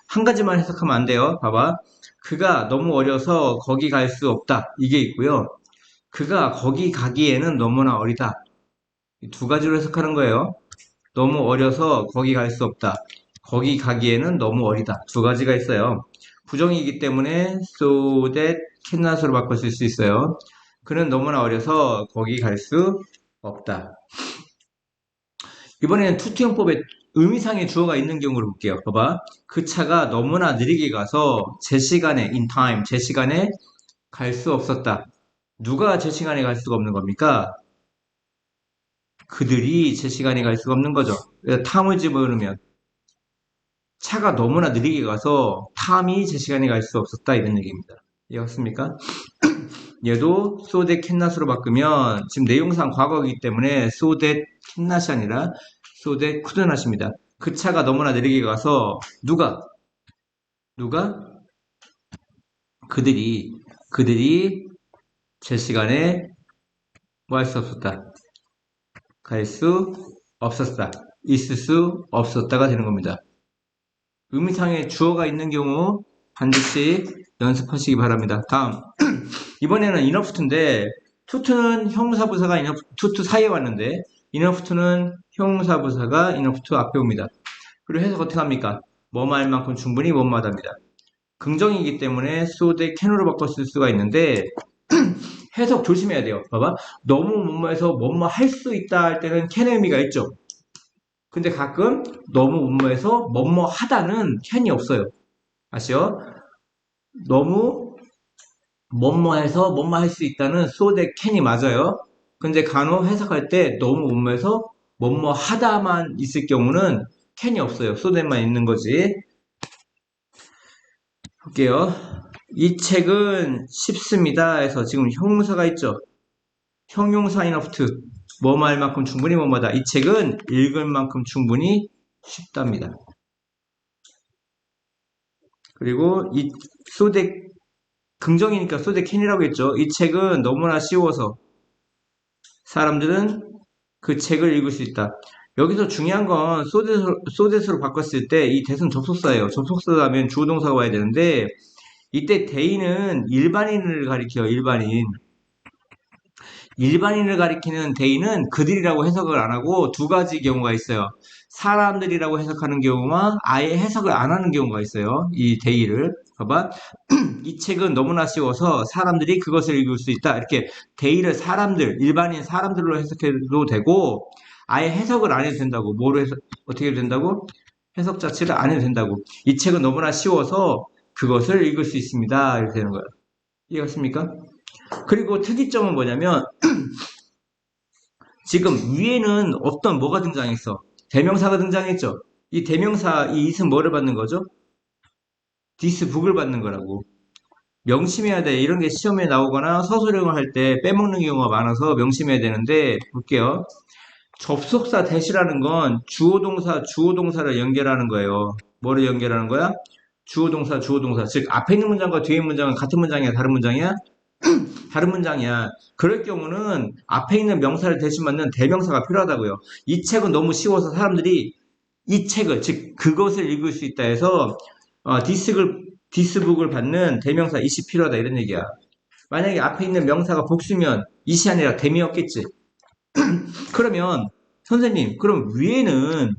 한 가지만 해석하면 안 돼요. 봐봐. 그가 너무 어려서 거기 갈 수 없다. 이게 있고요. 그가 거기 가기에는 너무나 어리다. 이 두 가지로 해석하는 거예요. 너무 어려서 거기 갈 수 없다. 거기 가기에는 너무 어리다. 두 가지가 있어요. 부정이기 때문에 so that cannot으로 바꿀 수 있어요. 그는 너무나 어려서 거기 갈 수 없다. 이번에는 투투형법에 의미상의 주어가 있는 경우를 볼게요. 봐봐. 그 차가 너무나 느리게 가서 제 시간에, in time, 제 시간에 갈 수 없었다. 누가 제 시간에 갈 수가 없는 겁니까? 그들이 제 시간에 갈 수가 없는 거죠. 탐을 집어넣으면 차가 너무나 느리게 가서 탐이 제 시간에 갈 수 없었다. 이런 얘기입니다. 이해갔습니까? 얘도 so that cannot으로 바꾸면 지금 내용상 과거이기 때문에 so that cannot이 아니라 so that could not입니다. 그 차가 너무나 느리게 가서 누가 그들이 제 시간에 뭐 할 수 없었다. 갈 수 없었다. 있을 수 없었다가 되는 겁니다. 의미상의 주어가 있는 경우 반드시 연습하시기 바랍니다. 다음 이번에는 인어프트인데 투투는 형사부사가 투투 사이에 왔는데 인어프트는 형사부사가 인어프트 앞에 옵니다. 그리고 해석 어떻게 합니까? 뭐뭐 할 만큼 충분히 뭐뭐 하답니다. 긍정이기 때문에 so that can으로 바꿨을 수가 있는데 해석 조심해야 돼요. 봐봐. 너무 뭐뭐해서 뭐뭐 할 수 있다 할 때는 can의 의미가 있죠. 근데 가끔 너무 뭐뭐해서 뭐뭐 하다는 can이 없어요. 아시죠? 너무 뭐뭐해서 뭐뭐 할 수 있다는 so that can이 맞아요. 근데 간혹 해석할 때 너무 뭐뭐해서 뭐뭐 하다만 있을 경우는 can이 없어요. so that만 있는 거지. 볼게요. 이 책은 쉽습니다. 해서 지금 형용사가 있죠. 형용사 인어프트 뭐뭐 할 만큼 충분히 뭐뭐다. 이 책은 읽을 만큼 충분히 쉽답니다. 그리고 이 so that 긍정이니까 so that can이라고 했죠. 이 책은 너무나 쉬워서 사람들은 그 책을 읽을 수 있다. 여기서 중요한 건 so that으로 바꿨을 때 이 that은 접속사예요. 접속사라면 주어 동사가 와야 되는데 이때 they는 일반인을 가리켜요. 일반인을 가리키는 they는 그들이라고 해석을 안 하고 두 가지 경우가 있어요. 사람들이라고 해석하는 경우와 아예 해석을 안 하는 경우가 있어요. 이 they를. 봐봐. 이 책은 너무나 쉬워서 사람들이 그것을 읽을 수 있다. 이렇게 they를 사람들, 일반인 사람들로 해석해도 되고 아예 해석을 안 해도 된다고. 어떻게 해도 된다고? 해석 자체를 안 해도 된다고. 이 책은 너무나 쉬워서 그것을 읽을 수 있습니다. 이렇게 되는 거예요. 이해갔습니까? 그리고 특이점은 뭐냐면 지금 위에는 어떤 뭐가 등장했어? 대명사가 등장했죠? 이 대명사, 이 it은 뭐를 받는 거죠? this book을 받는 거라고. 명심해야 돼. 이런 게 시험에 나오거나 서술형을 할 때 빼먹는 경우가 많아서 명심해야 되는데 볼게요. 접속사 that이라는 건 주어동사를 연결하는 거예요. 뭐를 연결하는 거야? 주어동사. 즉 앞에 있는 문장과 뒤에 있는 문장은 같은 문장이야? 다른 문장이야? 다른 문장이야. 그럴 경우는 앞에 있는 명사를 대신 맞는 대명사가 필요하다고요. 이 책은 너무 쉬워서 사람들이 이 책을, 즉 그것을 읽을 수 있다 해서 디스북을 받는 대명사 it이 필요하다 이런 얘기야. 만약에 앞에 있는 명사가 복수면 이시 아니라 댐이었겠지. 그러면 선생님, 그럼 위에는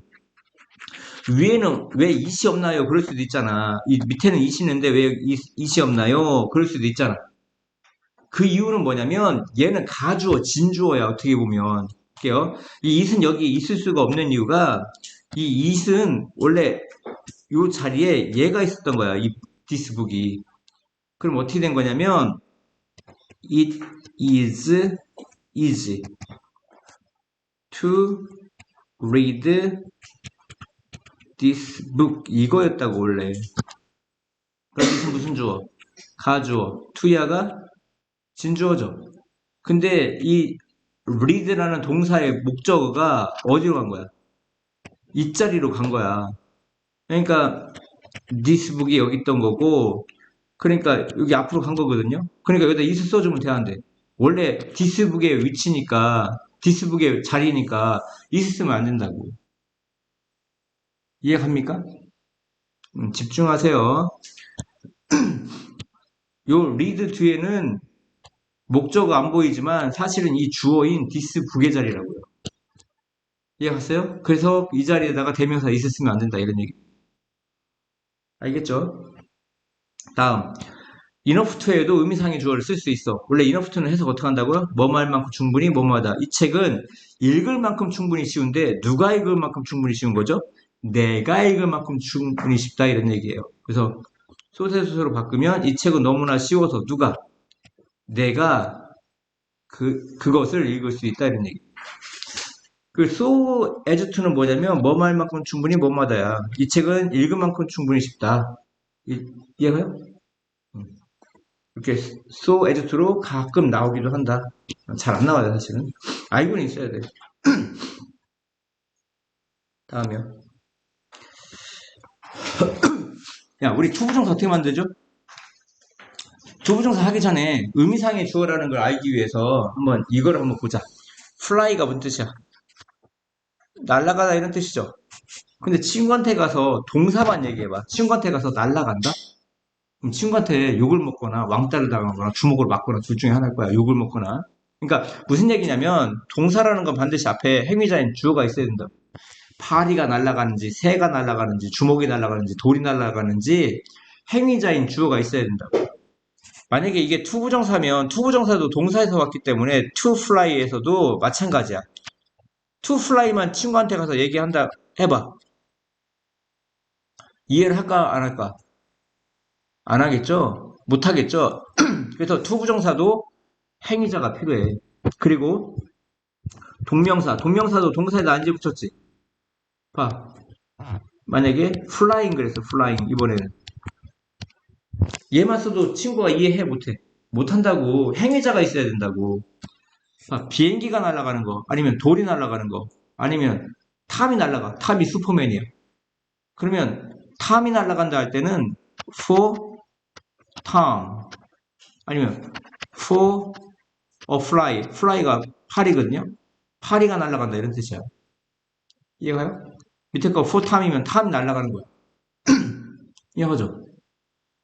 왜 이시 없나요? 그럴 수도 있잖아. 이 밑에는 이시 있는데 왜 이시 없나요? 그럴 수도 있잖아. 그 이유는 뭐냐면 얘는 가주어, 진주어야. 어떻게 보면. 볼게요. 이 it은 여기 있을 수가 없는 이유가 이 it은 원래 요 자리에 얘가 있었던 거야. 이 this book이. 그럼 어떻게 된 거냐면 it is easy to read this book 이거였다고 원래. 그럼 it은 무슨 주어? 가주어. to야가 진주어죠. 근데 이 read라는 동사의 목적어가 어디로 간 거야? 이 자리로 간 거야. 그러니까 this book이 여기 있던 거고, 그러니까 여기 앞으로 간 거거든요. 그러니까 여기다 is 써주면 되는데 원래 this book의 위치니까 this book의 자리니까 is 쓰면 안 된다고. 이해갑니까? 집중하세요. 요 read 뒤에는 목적어 안 보이지만 사실은 이 주어인 this book의 자리라고요. 이해갔어요? 그래서 이 자리에다가 대명사 is 쓰면 안 된다 이런 얘기. 알겠죠? 다음 enough to에도 의미상의 주어를 쓸 수 있어. 원래 enough to는 해석 어떻게 한다고요? 뭐뭐 할 만큼 충분히 뭐뭐하다. 이 책은 읽을 만큼 충분히 쉬운데 누가 읽을 만큼 충분히 쉬운 거죠? 내가 읽을 만큼 충분히 쉽다 이런 얘기예요. 그래서 소세소서로 바꾸면 이 책은 너무나 쉬워서 누가? 내가 그것을 읽을 수 있다 이런 얘기. 그 so as to는 뭐냐면 뭐뭐 할 만큼 충분히 뭐뭐하다야. 이 책은 읽을 만큼 충분히 쉽다. 이해가요? 이렇게 so as to로 가끔 나오기도 한다. 잘 안 나와요, 사실은. 알고는 있어야 돼. 다음이요. 야, 우리 투부정사 어떻게 만들죠? 투부정사 하기 전에 의미상의 주어라는 걸 알기 위해서 한번 이걸 한번 보자. fly가 무슨 뜻이야? 날아가다 이런 뜻이죠. 근데 친구한테 가서 동사만 얘기해봐. 친구한테 가서 날아간다? 그럼 친구한테 욕을 먹거나 왕따를 당하거나 주먹으로 맞거나 둘 중에 하나일 거야. 욕을 먹거나. 그러니까 무슨 얘기냐면 동사라는 건 반드시 앞에 행위자인 주어가 있어야 된다. 파리가 날아가는지 새가 날아가는지 주먹이 날아가는지 돌이 날아가는지 행위자인 주어가 있어야 된다고. 만약에 이게 투부정사면 투부정사도 동사에서 왔기 때문에 to fly에서도 마찬가지야. to fly만 친구한테 가서 얘기한다 해봐. 이해를 할까 안 할까? 안 하겠죠? 못 하겠죠? 그래서 투부정사도 행위자가 필요해. 그리고 동명사도 동사에다 안지 붙였지. 봐. 만약에 flying 그랬어. flying 이번에는 얘만 써도 친구가 이해해 못해. 못한다고. 행위자가 있어야 된다고. 아, 비행기가 날아가는 거, 아니면 돌이 날아가는 거, 아니면 탐이 날아가. 탐이 슈퍼맨이야. 그러면 탐이 날아간다 할 때는 for Tom, 아니면 for a fly. fly가 파리거든요. 파리가 날아간다 이런 뜻이야. 이해가요? 밑에 거 for Tom이면 탐이 날아가는 거야. 이해하죠?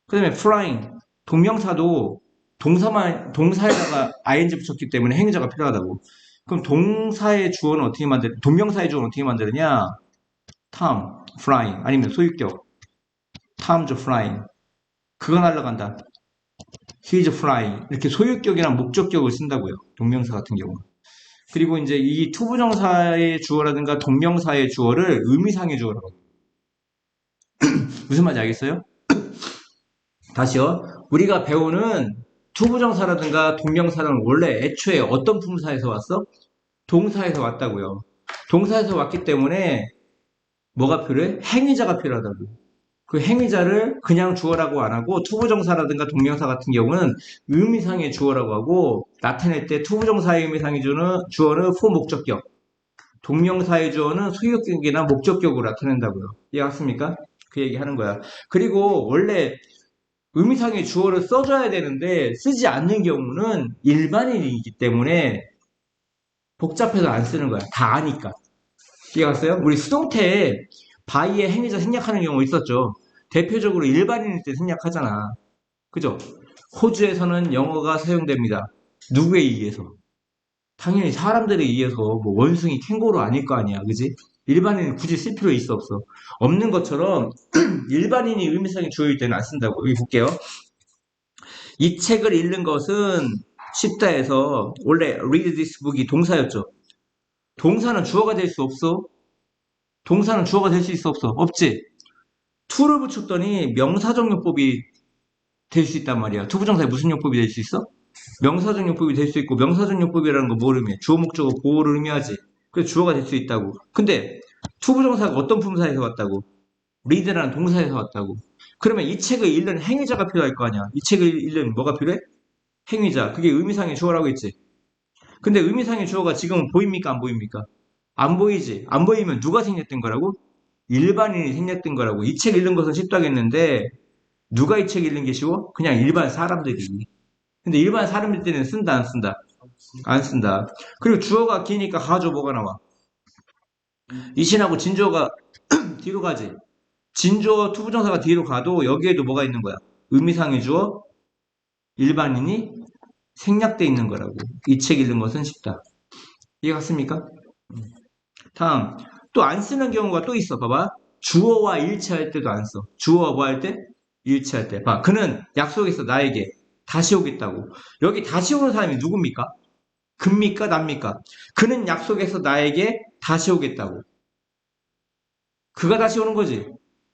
그 다음에 flying, 동명사도 동사에다가 ing 붙였기 때문에 행위자가 필요하다고. 그럼 동명사의 주어는 어떻게 만드느냐? Tom, flying, 아니면 소유격, Tom's flying. 그거 날아간다. He's flying. 이렇게 소유격이랑 목적격을 쓴다고요. 동명사 같은 경우. 그리고 이제 이 투부정사의 주어라든가 동명사의 주어를 의미상의 주어라고. 무슨 말인지 알겠어요? 다시요. 우리가 배우는 투부정사라든가 동명사는 원래 애초에 어떤 품사에서 왔어? 동사에서 왔다고요. 동사에서 왔기 때문에 뭐가 필요해? 행위자가 필요하다고. 그 행위자를 그냥 주어라고 안 하고 투부정사라든가 동명사 같은 경우는 의미상의 주어라고 하고 나타낼 때 투부정사의 의미상의 주어는 포목적격, 동명사의 주어는 소유격이나 목적격으로 나타낸다고요. 이해갔습니까? 그 얘기 하는 거야. 그리고 원래 의미상의 주어를 써줘야 되는데 쓰지 않는 경우는 일반인이기 때문에 복잡해서 안 쓰는 거야. 다 아니까. 이해갔어요? 우리 수동태에 바이의 행위자 생략하는 경우 있었죠. 대표적으로 일반인일 때 생략하잖아. 그죠? 호주에서는 영어가 사용됩니다. 누구에 의해서? 당연히 사람들에 의해서. 뭐 원숭이, 캥거루 아닐 거 아니야, 그지? 일반인은 굳이 쓸 필요 있어 없어? 없는 것처럼 일반인이 의미상의 주어일 때는 안 쓴다고. 여기 볼게요. 이 책을 읽는 것은 쉽다 해서 원래 read this book이 동사였죠. 동사는 주어가 될 수 없어? 동사는 주어가 될 수 있어 없어? 없지? to를 붙였더니 명사정용법이 될 수 있단 말이야. 투부정사에 무슨 용법이 될 수 있어? 명사적 용법이 될 수 있고, 명사적 용법이라는 건 뭘 의미해? 주어, 목적어, 보호를 의미하지. 그래서 주어가 될 수 있다고. 근데 투부정사가 어떤 품사에서 왔다고? read라는 동사에서 왔다고. 그러면 이 책을 읽는 행위자가 필요할 거 아니야. 이 책을 읽는 뭐가 필요해? 행위자. 그게 의미상의 주어라고 했지. 근데 의미상의 주어가 지금 보입니까? 안 보입니까? 안 보이지. 안 보이면 누가 생략된 거라고? 일반인이 생략된 거라고. 이 책 읽는 것은 쉽다겠는데 누가 이 책 읽는 게 쉬워? 그냥 일반 사람들이. 근데 일반 사람일 때는 쓴다 안 쓴다? 안 쓴다. 그리고 주어가 기니까 가주어 뭐가 나와? 이신하고 진주어가 뒤로 가지. 진주어 투부정사가 뒤로 가도 여기에도 뭐가 있는 거야? 의미상의 주어 일반인이 생략돼 있는 거라고. 이 책 읽는 것은 쉽다. 이해 갔습니까? 다음 또 안 쓰는 경우가 또 있어. 봐봐. 주어와 일치할 때도 안 써. 주어와 뭐 할 때? 일치할 때. 봐. 그는 약속했어. 나에게 다시 오겠다고. 여기 다시 오는 사람이 누굽니까? 금입니까? 남입니까? 그는 약속해서 나에게 다시 오겠다고. 그가 다시 오는 거지.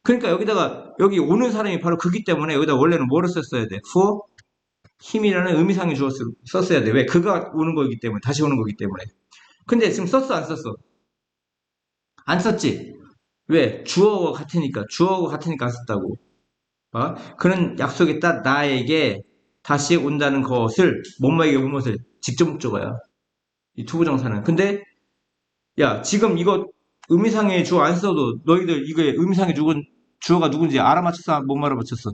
그러니까 여기다가 여기 오는 사람이 바로 그기 때문에 여기다 원래는 뭐를 썼어야 돼? for 힘이라는 의미상의 주어 썼어야 돼. 왜? 그가 오는 거기 때문에 다시 오는 거기 때문에. 근데 지금 썼어 안 썼어? 안 썼지. 왜? 주어가 같으니까. 주어가 같으니까 안 썼다고. 그는 약속했다. 나에게 다시 온다는 것을 뭐뭐에게 온 것을 직접 목적어야. 이 투부정사는. 근데 야 지금 이거 의미상의 주어 안 써도 너희들 이게 의미상의 주어가 누군지 알아맞혔어? 못 알아맞혔어?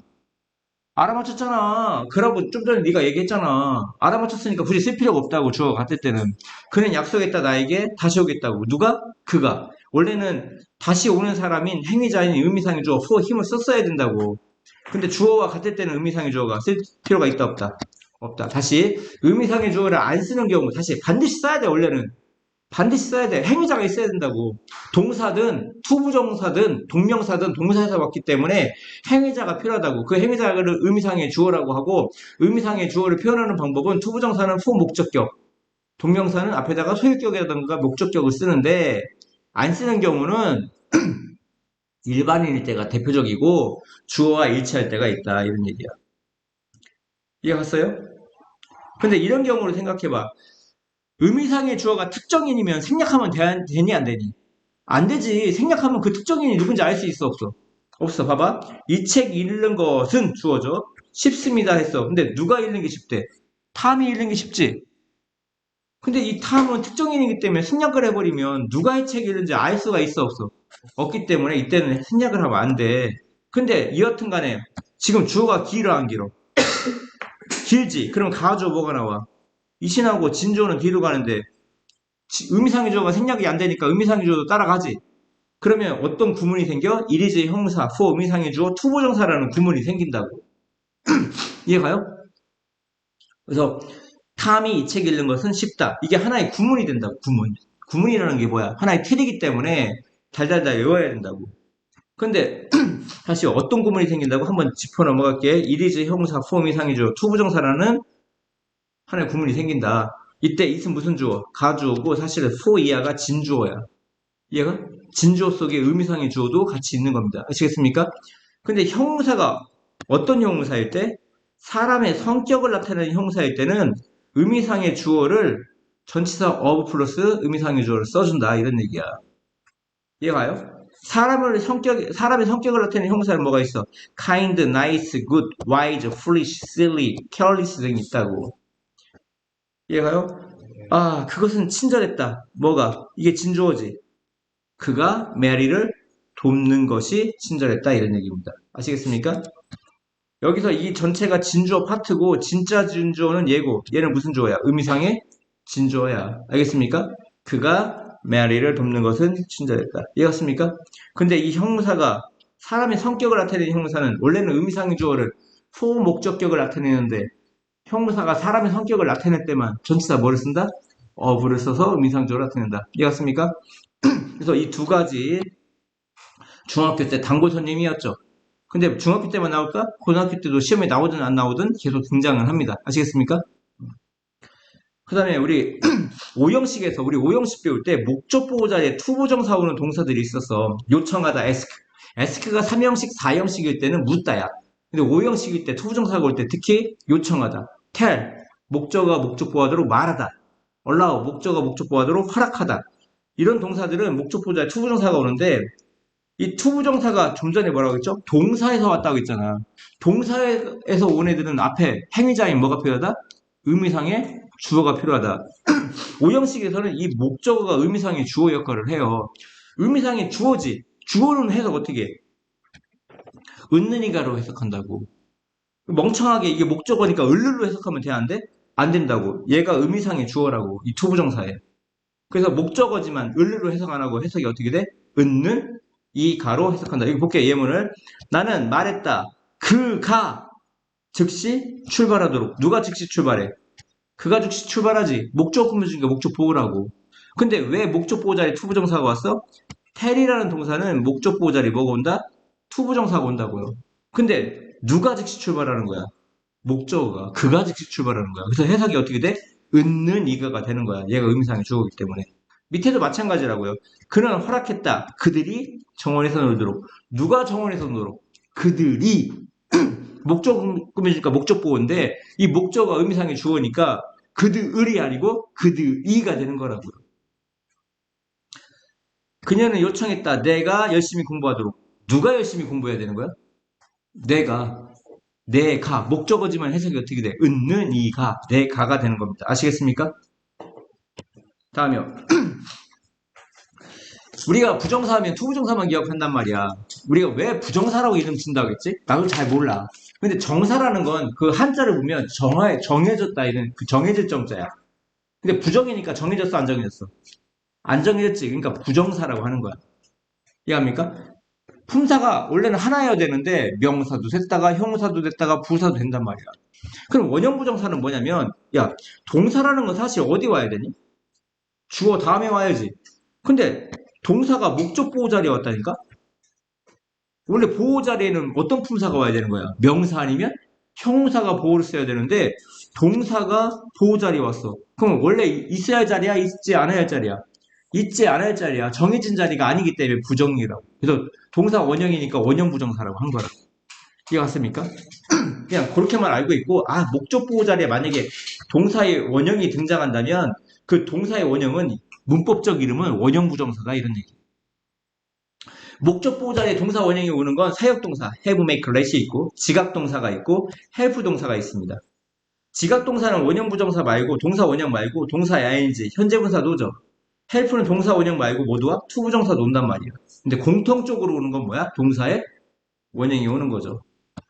알아맞혔잖아. 그러고 좀 전에 네가 얘기했잖아. 알아맞혔으니까 굳이 쓸 필요가 없다고 주어가 같을 때는. 그는 약속했다 나에게 다시 오겠다고. 누가? 그가. 원래는 다시 오는 사람인 행위자인 의미상의 주어 for 힘을 썼어야 된다고. 근데 주어와 같을 때는 의미상의 주어가 쓸 필요가 있다 없다? 없다. 다시 의미상의 주어를 안 쓰는 경우 다시 반드시 써야 돼 원래는. 반드시 써야 돼. 행위자가 있어야 된다고. 동사든 투부정사든 동명사든 동사에서 왔기 때문에 행위자가 필요하다고. 그 행위자를 의미상의 주어라고 하고 의미상의 주어를 표현하는 방법은 투부정사는 후목적격, 동명사는 앞에다가 소유격이라든가 목적격을 쓰는데 안 쓰는 경우는 일반인일 때가 대표적이고 주어와 일치할 때가 있다 이런 얘기야. 이해 갔어요? 근데 이런 경우를 생각해봐. 의미상의 주어가 특정인이면 생략하면 되니 안 되니? 안 되지. 생략하면 그 특정인이 누군지 알 수 있어 없어? 없어. 봐봐. 이 책 읽는 것은 주어죠. 쉽습니다 했어. 근데 누가 읽는 게 쉽대? 탐이 읽는 게 쉽지. 근데 이 탐은 특정인이기 때문에 생략을 해버리면 누가 이 책 읽는지 알 수가 있어 없어? 없기 때문에 이때는 생략을 하면 안 돼. 근데 여하튼 간에 지금 주어가 길어 안 길어? 길지. 그럼 가주어 뭐가 나와? 이신하고 진주어는 뒤로 가는데 의미상의 주어가 생략이 안 되니까 의미상의 주어도 따라가지. 그러면 어떤 구문이 생겨? 이리즈 형사, for 의미상의 주어, 투부정사라는 구문이 생긴다고. 이해가요? 그래서 탐이 이 책 읽는 것은 쉽다. 이게 하나의 구문이 된다고. 구문. 구문이라는 게 뭐야? 하나의 틀이기 때문에 달달달 외워야 된다고. 근데 다시 어떤 구문이 생긴다고 한번 짚어 넘어갈게. 이리즈 형사, for 의미상의 주어, 투부정사라는 하나의 구문이 생긴다. 이때 it은 무슨 주어? 가주어고 사실은 for 이하가 진주어야. 이해가? 진주어 속에 의미상의 주어도 같이 있는 겁니다. 아시겠습니까? 근데 형사가 어떤 형사일 때? 사람의 성격을 나타내는 형사일 때는 의미상의 주어를 전치사 of 플러스 의미상의 주어를 써준다. 이런 얘기야. 이해가요? 사람의 성격을 나타내는 형사는 뭐가 있어? kind, nice, good, wise, foolish, silly, careless 등이 있다고. 이해가요? 아, 그것은 친절했다. 뭐가? 이게 진주어지. 그가 메리를 돕는 것이 친절했다 이런 얘기입니다. 아시겠습니까? 여기서 이 전체가 진주어 파트고 진짜 진주어는 얘고 얘는 무슨 주어야? 의미상의 진주어야. 알겠습니까? 그가 메리를 돕는 것은 친절했다. 이해갔습니까? 근데 이 형사가 사람의 성격을 나타내는 형사는 원래는 의미상의 주어를 for 목적격을 나타내는데 형용사가 사람의 성격을 나타낼 때만 전치사 뭐를 쓴다? of를 써서 의미상조를 나타낸다. 이해갔습니까? 그래서 이 두 가지 중학교 때 단골 손님이었죠. 근데 중학교 때만 나올까? 고등학교 때도 시험에 나오든 안 나오든 계속 등장을 합니다. 아시겠습니까? 그 다음에 우리 오형식에서 우리 오형식 배울 때 목적 보호 자리에 투부정사 오는 동사들이 있었어. 요청하다 ask. ask가 3형식, 4형식일 때는 묻다야. 근데 5형식일 때 투부정사가 올 때 특히 요청하다. tell. 목적어가 목적 보호하도록 말하다. allow. 목적어가 목적 보호하도록 허락하다. 이런 동사들은 목적 보호 자리에 투부정사가 오는데 이 투부정사가 좀 전에 뭐라고 했죠? 동사에서 왔다고 했잖아. 동사에서 온 애들은 앞에 행위자인 뭐가 필요하다? 의미상의 주어가 필요하다. 오형식에서는 이 목적어가 의미상의 주어 역할을 해요. 의미상의 주어지. 주어는 해석 어떻게 해? 은는이가로 해석한다고. 멍청하게 이게 목적어니까 을르로 해석하면 돼, 안 돼? 안 된다고. 얘가 의미상의 주어라고. 이 투부정사에. 그래서 목적어지만 을르로 해석 안 하고 해석이 어떻게 돼? 은는 이가로 해석한다. 이거 볼게요, 예문을. 나는 말했다. 그가 즉시 출발하도록. 누가 즉시 출발해? 그가 즉시 출발하지. 목적 근무 중이니까 목적 보호라고. 근데 왜 목적 보호 자리에 투부정사가 왔어? 텔이라는 동사는 목적 보호 자리에 뭐가 온다? 투부정사가 온다고요. 근데 누가 즉시 출발하는 거야? 목적어가. 그가 즉시 출발하는 거야. 그래서 해석이 어떻게 돼? 은는 이가가 되는 거야. 얘가 의미상의 주어이기 때문에. 밑에도 마찬가지라고요. 그는 허락했다. 그들이 정원에서 놀도록. 누가 정원에서 놀도록? 그들이. 목적금이니까 목적 보호인데 이 목적어가 의미상의 주어니까 그들이 아니고 그들이가 되는 거라고요. 그녀는 요청했다. 내가 열심히 공부하도록. 누가 열심히 공부해야 되는 거야? 내가 목적어지만 해석이 어떻게 돼? 은는 이가 내가가 되는 겁니다. 아시겠습니까? 다음이요. 우리가 부정사하면 투부정사만 기억한단 말이야. 우리가 왜 부정사라고 이름 쓴다고 했지? 나도 잘 몰라. 근데 정사라는 건 그 한자를 보면 정해졌다 이런 그 정해질 정자야. 근데 부정이니까 정해졌어, 안 정해졌어? 안 정해졌지. 그러니까 부정사라고 하는 거야. 이해합니까? 품사가 원래는 하나여야 되는데 명사도 됐다가 형사도 됐다가 부사도 된단 말이야. 그럼 원형 부정사는 뭐냐면 야, 동사라는 건 사실 어디 와야 되니? 주어 다음에 와야지. 근데 동사가 목적 보호 자리에 왔다니까? 원래 보호 자리에는 어떤 품사가 와야 되는 거야? 명사 아니면 형사가 보호를 써야 되는데 동사가 보호 자리에 왔어. 그럼 원래 있어야 할 자리야? 있지 않아야 할 자리야? 있지 않아야 할 자리야. 정해진 자리가 아니기 때문에 부정이라고. 그래서 동사 원형이니까 원형 부정사라고 한 거라. 이해갔습니까? 그냥 그렇게만 알고 있고 목적 보호 자리에 만약에 동사의 원형이 등장한다면 그 동사의 원형은 문법적 이름은 원형 부정사다 이런 얘기. 목적 보호 자리에 동사 원형이 오는 건 사역동사 have, make, let이 있고 지각동사가 있고 help 동사가 있습니다. 지각동사는 원형 부정사 말고 동사 원형 말고 동사 ing, 현재분사도 오죠. help는 동사 원형 말고 모두와 투부정사도 온단 말이야. 근데 공통적으로 오는 건 뭐야? 동사의 원형이 오는 거죠.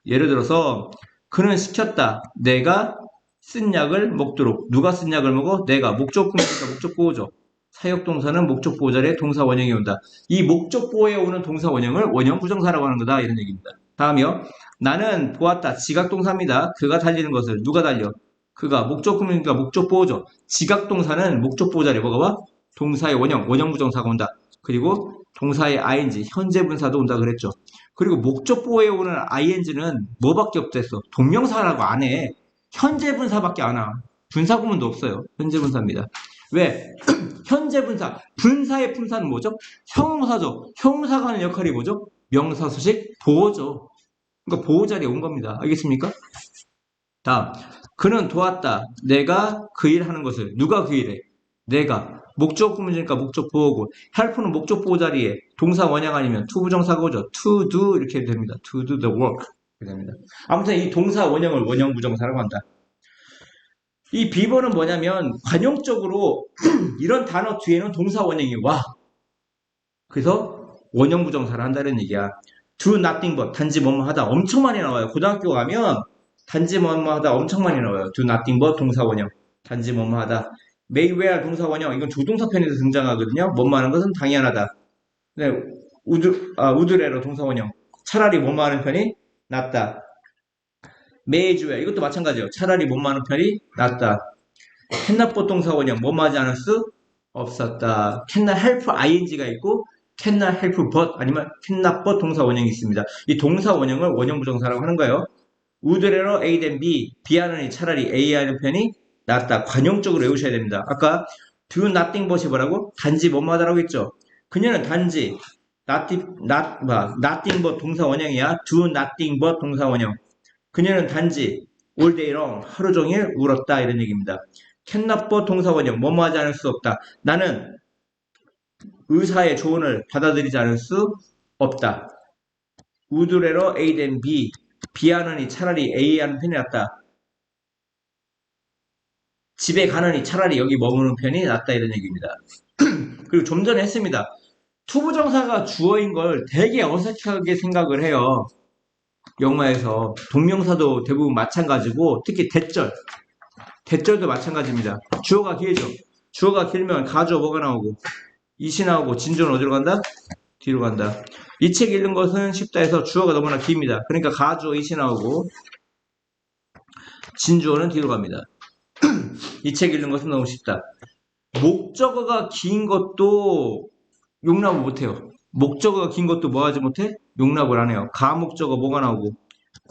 예를 들어서 그는 시켰다. 내가 쓴 약을 먹도록. 누가 쓴 약을 먹어? 내가. 목적보니까 목적보호죠. 사역동사는 목적보호 자리에 동사 원형이 온다. 이 목적보호에 오는 동사 원형을 원형 부정사라고 하는 거다. 이런 얘기입니다. 다음이요. 나는 보았다. 지각동사입니다. 그가 달리는 것을. 누가 달려? 그가. 목적보니까 목적보호죠. 지각동사는 목적보호 자리에 뭐가 와? 동사의 원형, 원형 부정사가 온다. 그리고 동사의 ing, 현재 분사도 온다 그랬죠. 그리고 목적 보호에 오는 ing는 뭐밖에 없댔어? 동명사라고 안 해. 현재 분사밖에 안 와. 분사 구문도 없어요. 현재 분사입니다. 왜? 현재 분사. 분사의 품사는 뭐죠? 형용사죠. 형용사가 하는 역할이 뭐죠? 명사 수식 보호죠. 그러니까 보호 자리에 온 겁니다. 알겠습니까? 다음. 그는 도왔다. 내가 그 일 하는 것을. 누가 그 일해? 내가. 목적 구문이니까 목적 보호고 help는 목적 보호 자리에 동사 원형 아니면 투부정사가 오죠. to do 이렇게 됩니다. to do the work 이렇게 됩니다. 아무튼 이 동사 원형을 원형 부정사라고 한다. 이 비번은 뭐냐면 관용적으로 이런 단어 뒤에는 동사 원형이 와. 그래서 원형 부정사를 한다는 얘기야. do nothing but 단지 뭐뭐 하다 엄청 많이 나와요. 고등학교 가면 단지 뭐뭐 하다 엄청 많이 나와요. do nothing but 동사 원형 단지 뭐뭐 하다. may wear 동사 원형 이건 조동사 편에서 등장하거든요. 뭐뭐 하는 것은 당연하다. 네, 우드레러 동사 원형 차라리 뭐뭐 하는 편이 낫다. 매주야. 이것도 마찬가지예요. 차라리 못 마는 편이 낫다. 캔낫봇 동사 원형 뭐 하지 않을 수 없었다. cannot help ing가 있고 cannot help but 아니면 cannot but 동사 원형이 있습니다. 이 동사 원형을 원형 부정사라고 하는 거예요. would rather A than B. B 하느니 차라리 A 하는 편이 낫다. 관용적으로 외우셔야 됩니다. 아까 do nothing but이 뭐라고? 단지 뭐뭐하다라고 했죠. 그녀는 단지 nothing but 동사 원형이야. do nothing but 동사 원형. 그녀는 단지 all day long 하루 종일 울었다 이런 얘기입니다. cannot but 동사 원형 뭐뭐하지 않을 수 없다. 나는 의사의 조언을 받아들이지 않을 수 없다. would rather A than B. B 하느니 차라리 A 하는 편이 낫다. 집에 가느니 차라리 여기 머무는 편이 낫다 이런 얘기입니다. 그리고 좀 전에 했습니다. 투부정사가 주어인 걸 되게 어색하게 생각을 해요. 영어에서 동명사도 대부분 마찬가지고 특히 대절도 마찬가지입니다. 주어가 길죠. 주어가 길면 가주어 뭐가 나오고 이시 나오고 진주는 어디로 간다? 뒤로 간다. 이 책 읽는 것은 쉽다 해서 주어가 너무나 깁니다. 그러니까 가주어 이시 나오고 진주어는 뒤로 갑니다. 이 책 읽는 것은 너무 쉽다. 목적어가 긴 것도 용납을 못해요. 목적어가 긴 것도 뭐 하지 못해? 용납을 안 해요. 가목적어 뭐가 나오고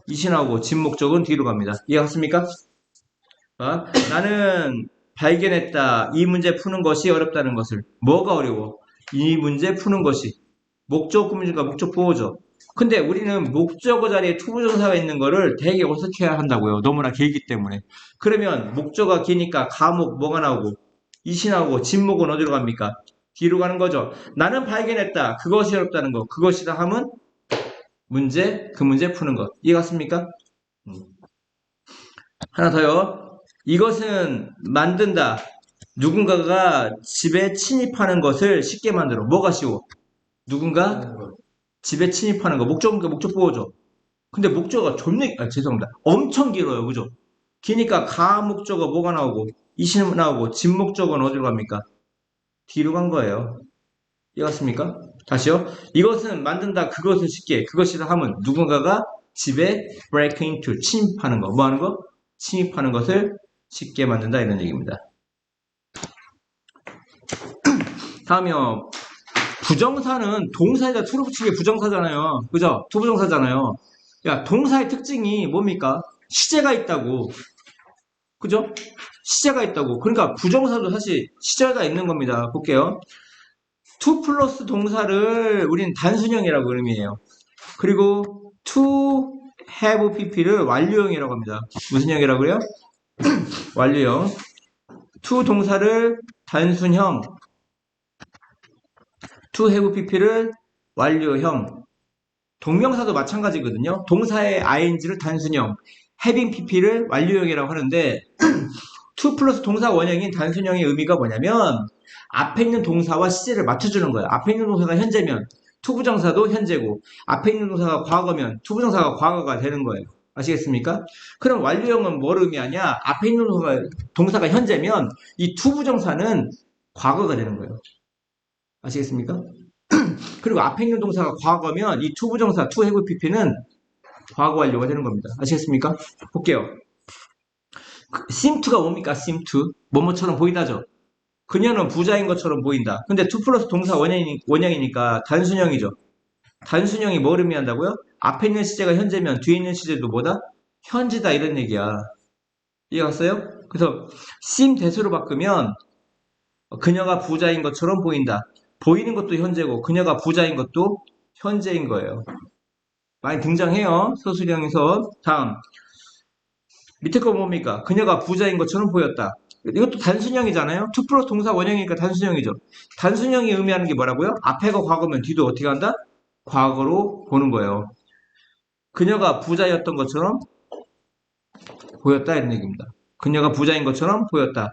이시 나오고 진목적은 뒤로 갑니다. 이해갔습니까? 나는 발견했다. 이 문제 푸는 것이 어렵다는 것을. 뭐가 어려워? 이 문제 푸는 것이. 목적 구문인가 목적 보호죠. 근데 우리는 목적어 자리에 투부정사가 있는 거를 되게 어색해야 한다고요. 너무나 길기 때문에. 그러면 목적어가 기니까 가목 뭐가 나오고 이시 나오고 진목은 어디로 갑니까? 뒤로 가는 거죠. 나는 발견했다. 그것이 어렵다는 거. 그것이다 함은 문제, 그 문제 푸는 것. 이해갔습니까? 하나 더요. 이것은 만든다. 누군가가 집에 침입하는 것을 쉽게 만들어. 뭐가 쉬워? 누군가 집에 침입하는 거. 목적어가 목적 보호죠. 근데 목적어가 죄송합니다. 엄청 길어요. 그죠? 기니까 가목적어 뭐가 나오고 이시는 나오고 진목적어는 어디로 갑니까? 뒤로 간 거예요. 이해갔습니까? 다시요. 이것은 만든다. 그것을 쉽게. 그것이다 함은 누군가가 집에 break into 침입하는 거. 뭐 하는 거? 침입하는 것을 쉽게 만든다 이런 얘기입니다. 다음이요. 부정사는 동사에다 투를 붙인 게 부정사잖아요. 그죠? 투부정사잖아요. 야, 동사의 특징이 뭡니까? 시제가 있다고. 그죠? 시제가 있다고. 그러니까 부정사도 사실 시제가 있는 겁니다. 볼게요. to 플러스 동사를 우리는 단순형이라고 의미해요. 그리고 to have pp를 완료형이라고 합니다. 무슨 형이라고요? 완료형. to 동사를 단순형, to have pp를 완료형. 동명사도 마찬가지거든요. 동사의 ing를 단순형, having pp를 완료형이라고 하는데 to 플러스 동사 원형인 단순형의 의미가 뭐냐면 앞에 있는 동사와 시제를 맞춰주는 거예요. 앞에 있는 동사가 현재면 투부정사도 현재고 앞에 있는 동사가 과거면 투부정사가 과거가 되는 거예요. 아시겠습니까? 그럼 완료형은 뭘 의미하냐? 앞에 있는 동사가 현재면 이 투부정사는 과거가 되는 거예요. 아시겠습니까? 그리고 앞에 있는 동사가 과거면 이 투부정사 to have pp는 과거 완료가 되는 겁니다. 아시겠습니까? 볼게요. seem to가 뭡니까? seem to 뭐뭐처럼 보이다죠. 그녀는 부자인 것처럼 보인다. 근데 to 플러스 동사 원형이니까 단순형이죠. 단순형이 뭘 의미한다고요? 앞에 있는 시제가 현재면 뒤에 있는 시제도 뭐다? 현재다 이런 얘기야. 이해갔어요? 그래서 seem 대수로 바꾸면 그녀가 부자인 것처럼 보인다. 보이는 것도 현재고 그녀가 부자인 것도 현재인 거예요. 많이 등장해요. 서술형에서. 다음. 밑에 거 뭡니까? 그녀가 부자인 것처럼 보였다. 이것도 단순형이잖아요. to 플러스 동사 원형이니까 단순형이죠. 단순형이 의미하는 게 뭐라고요? 앞에가 과거면 뒤도 어떻게 한다? 과거로 보는 거예요. 그녀가 부자였던 것처럼 보였다 이런 얘기입니다. 그녀가 부자인 것처럼 보였다.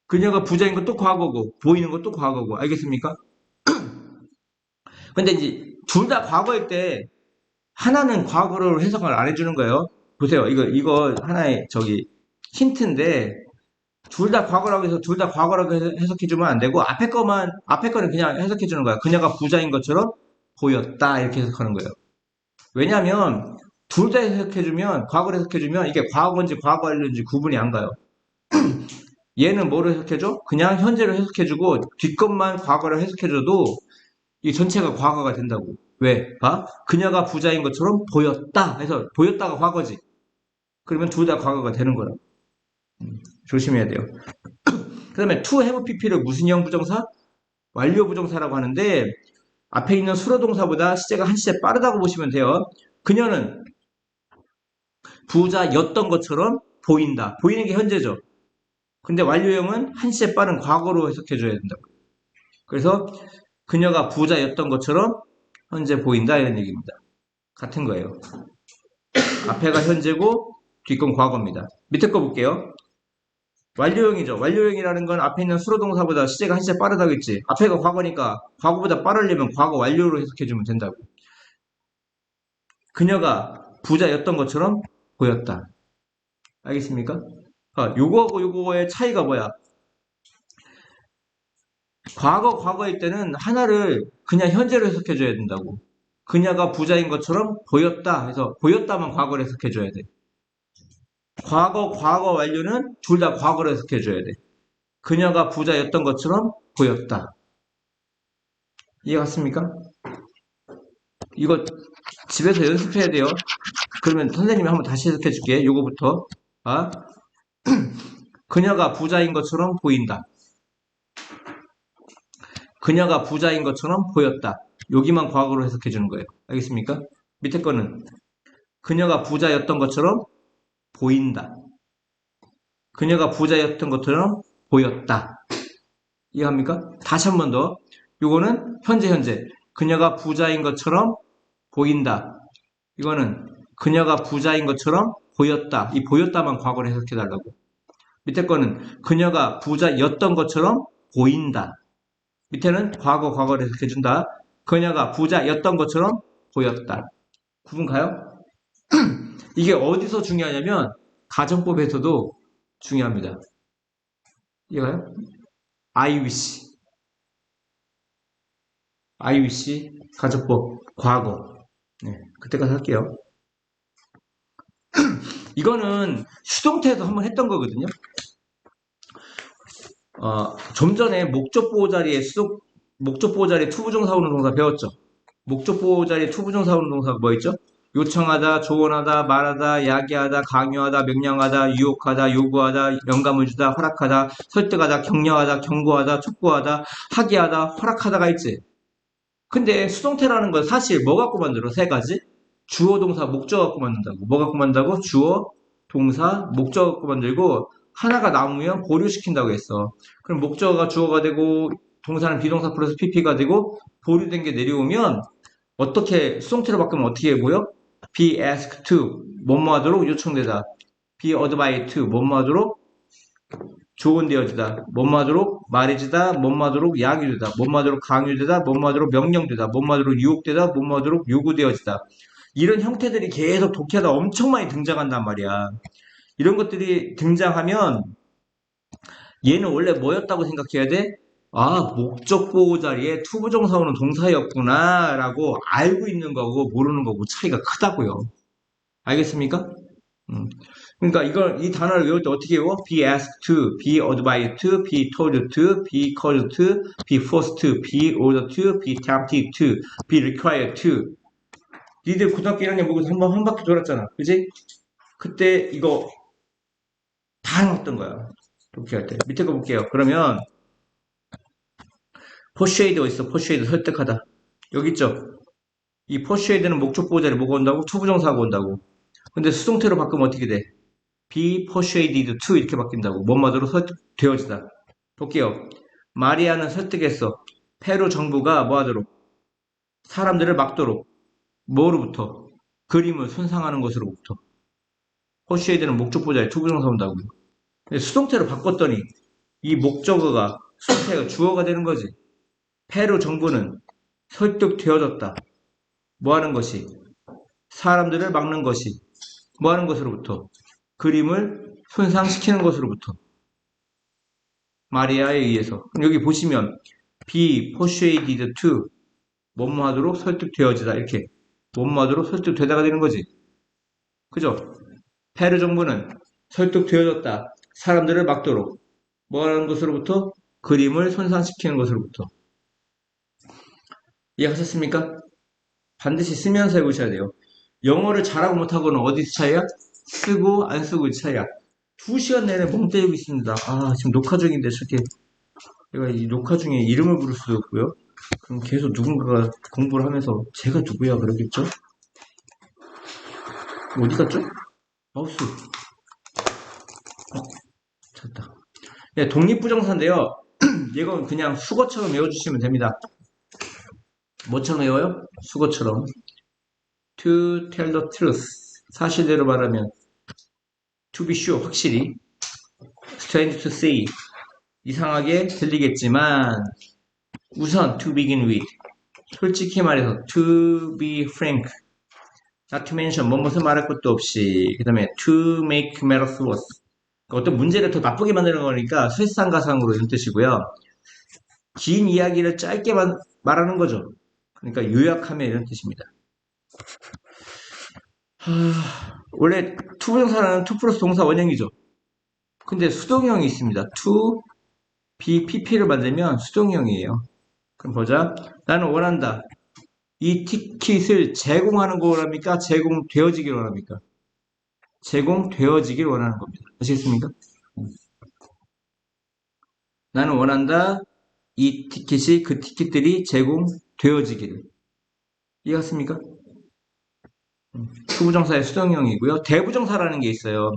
그녀가 부자인 것도 과거고 보이는 것도 과거고 알겠습니까? 근데 이제 둘 다 과거일 때 하나는 과거로 해석을 안 해주는 거예요. 보세요. 이거 하나의 힌트인데 둘 다 과거라고 해서 둘 다 과거라고 해석해주면 안 되고 앞에 거는 그냥 해석해주는 거야. 그녀가 부자인 것처럼 보였다 이렇게 해석하는 거예요. 왜냐하면 둘 다 해석해주면, 과거를 해석해주면 이게 과거인지 과거 완료인지 구분이 안 가요. 얘는 뭐를 해석해줘? 그냥 현재를 해석해주고 뒷것만 과거를 해석해줘도 이 전체가 과거가 된다고. 왜? 봐. 그녀가 부자인 것처럼 보였다 해서 보였다가 과거지. 그러면 둘 다 과거가 되는 거라. 조심해야 돼요. 그 다음에 to have pp를 무슨 형 부정사? 완료 부정사라고 하는데 앞에 있는 수로 동사보다 시제가 한 시제 빠르다고 보시면 돼요. 그녀는 부자였던 것처럼 보인다. 보이는 게 현재죠. 근데 완료형은 한 시제 빠른 과거로 해석해줘야 된다고. 그래서 그녀가 부자였던 것처럼 현재 보인다 이런 얘기입니다. 같은 거예요. 앞에가 현재고 뒷건 과거입니다. 밑에 거 볼게요. 완료형이죠. 완료형이라는 건 앞에 있는 수로 동사보다 시제가 한 시제 빠르다겠지. 앞에가 과거니까 과거보다 빠르려면 과거 완료로 해석해주면 된다고. 그녀가 부자였던 것처럼 보였다. 알겠습니까? 요거하고 요거의 차이가 뭐야? 과거일 때는 하나를 그냥 현재로 해석해줘야 된다고. 그녀가 부자인 것처럼 보였다 해서 보였다만 과거로 해석해줘야 돼. 과거 완료는 둘 다 과거로 해석해줘야 돼. 그녀가 부자였던 것처럼 보였다. 이해 갔습니까? 이거 집에서 연습해야 돼요. 그러면 선생님이 한번 다시 해석해 줄게. 요거부터. 아, 그녀가 부자인 것처럼 보인다. 그녀가 부자인 것처럼 보였다. 여기만 과거로 해석해 주는 거예요. 알겠습니까? 밑에 거는 그녀가 부자였던 것처럼 보인다. 그녀가 부자였던 것처럼 보였다. 이해합니까? 다시 한 번 더. 요거는 현재. 그녀가 부자인 것처럼 보인다. 이거는 그녀가 부자인 것처럼 보였다. 이 보였다만 과거로 해석해 달라고. 밑에 거는 그녀가 부자였던 것처럼 보인다. 밑에는 과거를 해석해 준다. 그녀가 부자였던 것처럼 보였다. 구분 가요? 이게 어디서 중요하냐면 가정법에서도 중요합니다. 이거요? I wish. I wish 가정법 과거. 네, 그때까지 할게요. 이거는 수동태에서 한번 했던 거거든요. 좀 전에 목적 보호 자리에 투부정사 오는 동사 배웠죠. 목적 보호 자리에 투부정사 오는 동사가 뭐 있죠? 요청하다, 조언하다, 말하다, 야기하다, 강요하다, 명령하다, 유혹하다, 요구하다, 영감을 주다, 허락하다, 설득하다, 격려하다, 경고하다, 촉구하다, 하기하다, 허락하다가 있지. 근데 수동태라는 건 사실 뭐 갖고 만들어? 세 가지? 주어, 동사, 목적 갖고 만든다고. 뭐 갖고 만든다고? 주어, 동사, 목적 갖고 만들고 하나가 남으면 보류시킨다고 했어. 그럼 목적어가 주어가 되고 동사는 비동사 플러스 pp가 되고 보류된 게 내려오면 어떻게 수동태로 바꾸면 어떻게 보여? be asked to 뭐뭐 하도록 요청되다. be advised to 뭐뭐 하도록 조언되어지다. 뭐뭐 하도록 말해지다. 뭐뭐 하도록 야기되다. 뭐뭐 하도록 강요되다. 뭐뭐 하도록 명령되다. 뭐뭐 하도록 유혹되다. 뭐뭐 하도록 요구되어지다. 이런 형태들이 계속 독해하다 엄청 많이 등장한단 말이야. 이런 것들이 등장하면 얘는 원래 뭐였다고 생각해야 돼? 목적 보호 자리에 투부정사 오는 동사였구나 라고 알고 있는 거고 모르는 거고 차이가 크다고요. 알겠습니까? 그러니까 이 단어를 외울 때 어떻게 외워? be asked to, be advised to, be told to, be caused to, be forced to, be ordered to, be tempted to, be required to. 니들 고등학교 1학년 보고서 한 바퀴 돌았잖아. 그지? 그때 이거 다 해놨던 거야. 독해할 때. 밑에 거 볼게요. 그러면 persuade 어디 있어? persuade 설득하다. 여기 있죠? 이 persuade는 목적 보호 자리에 뭐가 온다고? 투부정사가 온다고. 근데 수동태로 바꾸면 어떻게 돼? be persuaded to 이렇게 바뀐다고. 뭐뭐하도록 설득되어지다. 볼게요. 마리아는 설득했어. 페루 정부가 뭐하도록? 사람들을 막도록. 뭐로부터? 그림을 손상하는 것으로부터. persuade는 목적 보호 자리에 투부정사 온다고요. 수동태로 바꿨더니 이 목적어가 수동태가 주어가 되는 거지. 페루 정부는 설득되어졌다. 뭐 하는 것이? 사람들을 막는 것이. 뭐 하는 것으로부터? 그림을 손상시키는 것으로부터. 마리아에 의해서. 여기 보시면 be persuaded to 뭐뭐 하도록 설득되어지다. 이렇게 뭐뭐 하도록 설득되다가 되는 거지. 그죠? 페르 정부는 설득되어졌다. 사람들을 막도록. 뭐 하는 것으로부터? 그림을 손상시키는 것으로부터. 이해하셨습니까? 반드시 쓰면서 해보셔야 돼요. 영어를 잘하고 못하고는 어디서 차이야? 쓰고 안 쓰고 차이야. 2시간 내내 멍 때리고 있습니다. 아, 지금 녹화 중인데 저렇게 내가 이 녹화 중에 이름을 부를 수도 없고요. 그럼 계속 누군가가 공부를 하면서 제가 누구야 그러겠죠? 어디 갔죠? 마우스. 찾다. 네, 독립부정사인데요. 이건 그냥 수거처럼 외워주시면 됩니다. 뭐처럼 외워요? 수거처럼. To tell the truth. 사실대로 말하면 to be sure, 확실히. strange to say. 이상하게 들리겠지만 우선 to begin with. 솔직히 말해서 to be frank. not to mention 무슨 말할 것도 없이 그 다음에 to make matters worse. 그러니까 어떤 문제를 더 나쁘게 만드는 거니까 설상가상으로 이런 뜻이고요. 긴 이야기를 짧게 말하는 거죠. 그러니까 요약하면 이런 뜻입니다. 원래 투부정사는 to 플러스 동사 원형이죠. 근데 수동형이 있습니다. to be pp를 만들면 수동형이에요. 그럼 보자. 나는 원한다. 이 티켓을 제공하는 거 원합니까? 제공되어지길 원합니까? 제공되어지길 원하는 겁니다. 아시겠습니까? 나는 원한다. 이 티켓이 그 티켓들이 제공되어지기를. 이해갔습니까? 투부정사의 수동형이고요. 대부정사라는 게 있어요.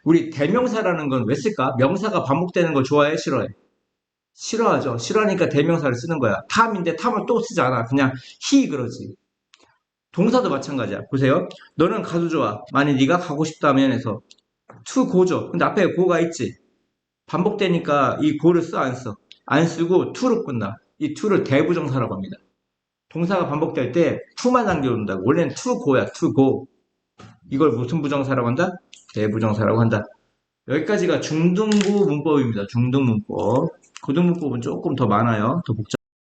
우리 대명사라는 건 왜 쓸까? 명사가 반복되는 걸 좋아해? 싫어해? 싫어하죠. 싫어하니까 대명사를 쓰는 거야. 탐인데 탐을 또 쓰지 않아. 그냥 he 그러지. 동사도 마찬가지야. 보세요. 너는 가도 좋아. 만약 네가 가고 싶다면 해서 to go죠. 근데 앞에 go가 있지. 반복되니까 이 go를 써, 안 써? 안 쓰고 to로 끝나. 이 to를 대부정사라고 합니다. 동사가 반복될 때 to만 남겨놓는다고. 원래는 to go야. to go. 이걸 무슨 부정사라고 한다? 대부정사라고 한다. 여기까지가 중등부 문법입니다. 중등문법. 고등문법은 조금 더 많아요. 더 복잡.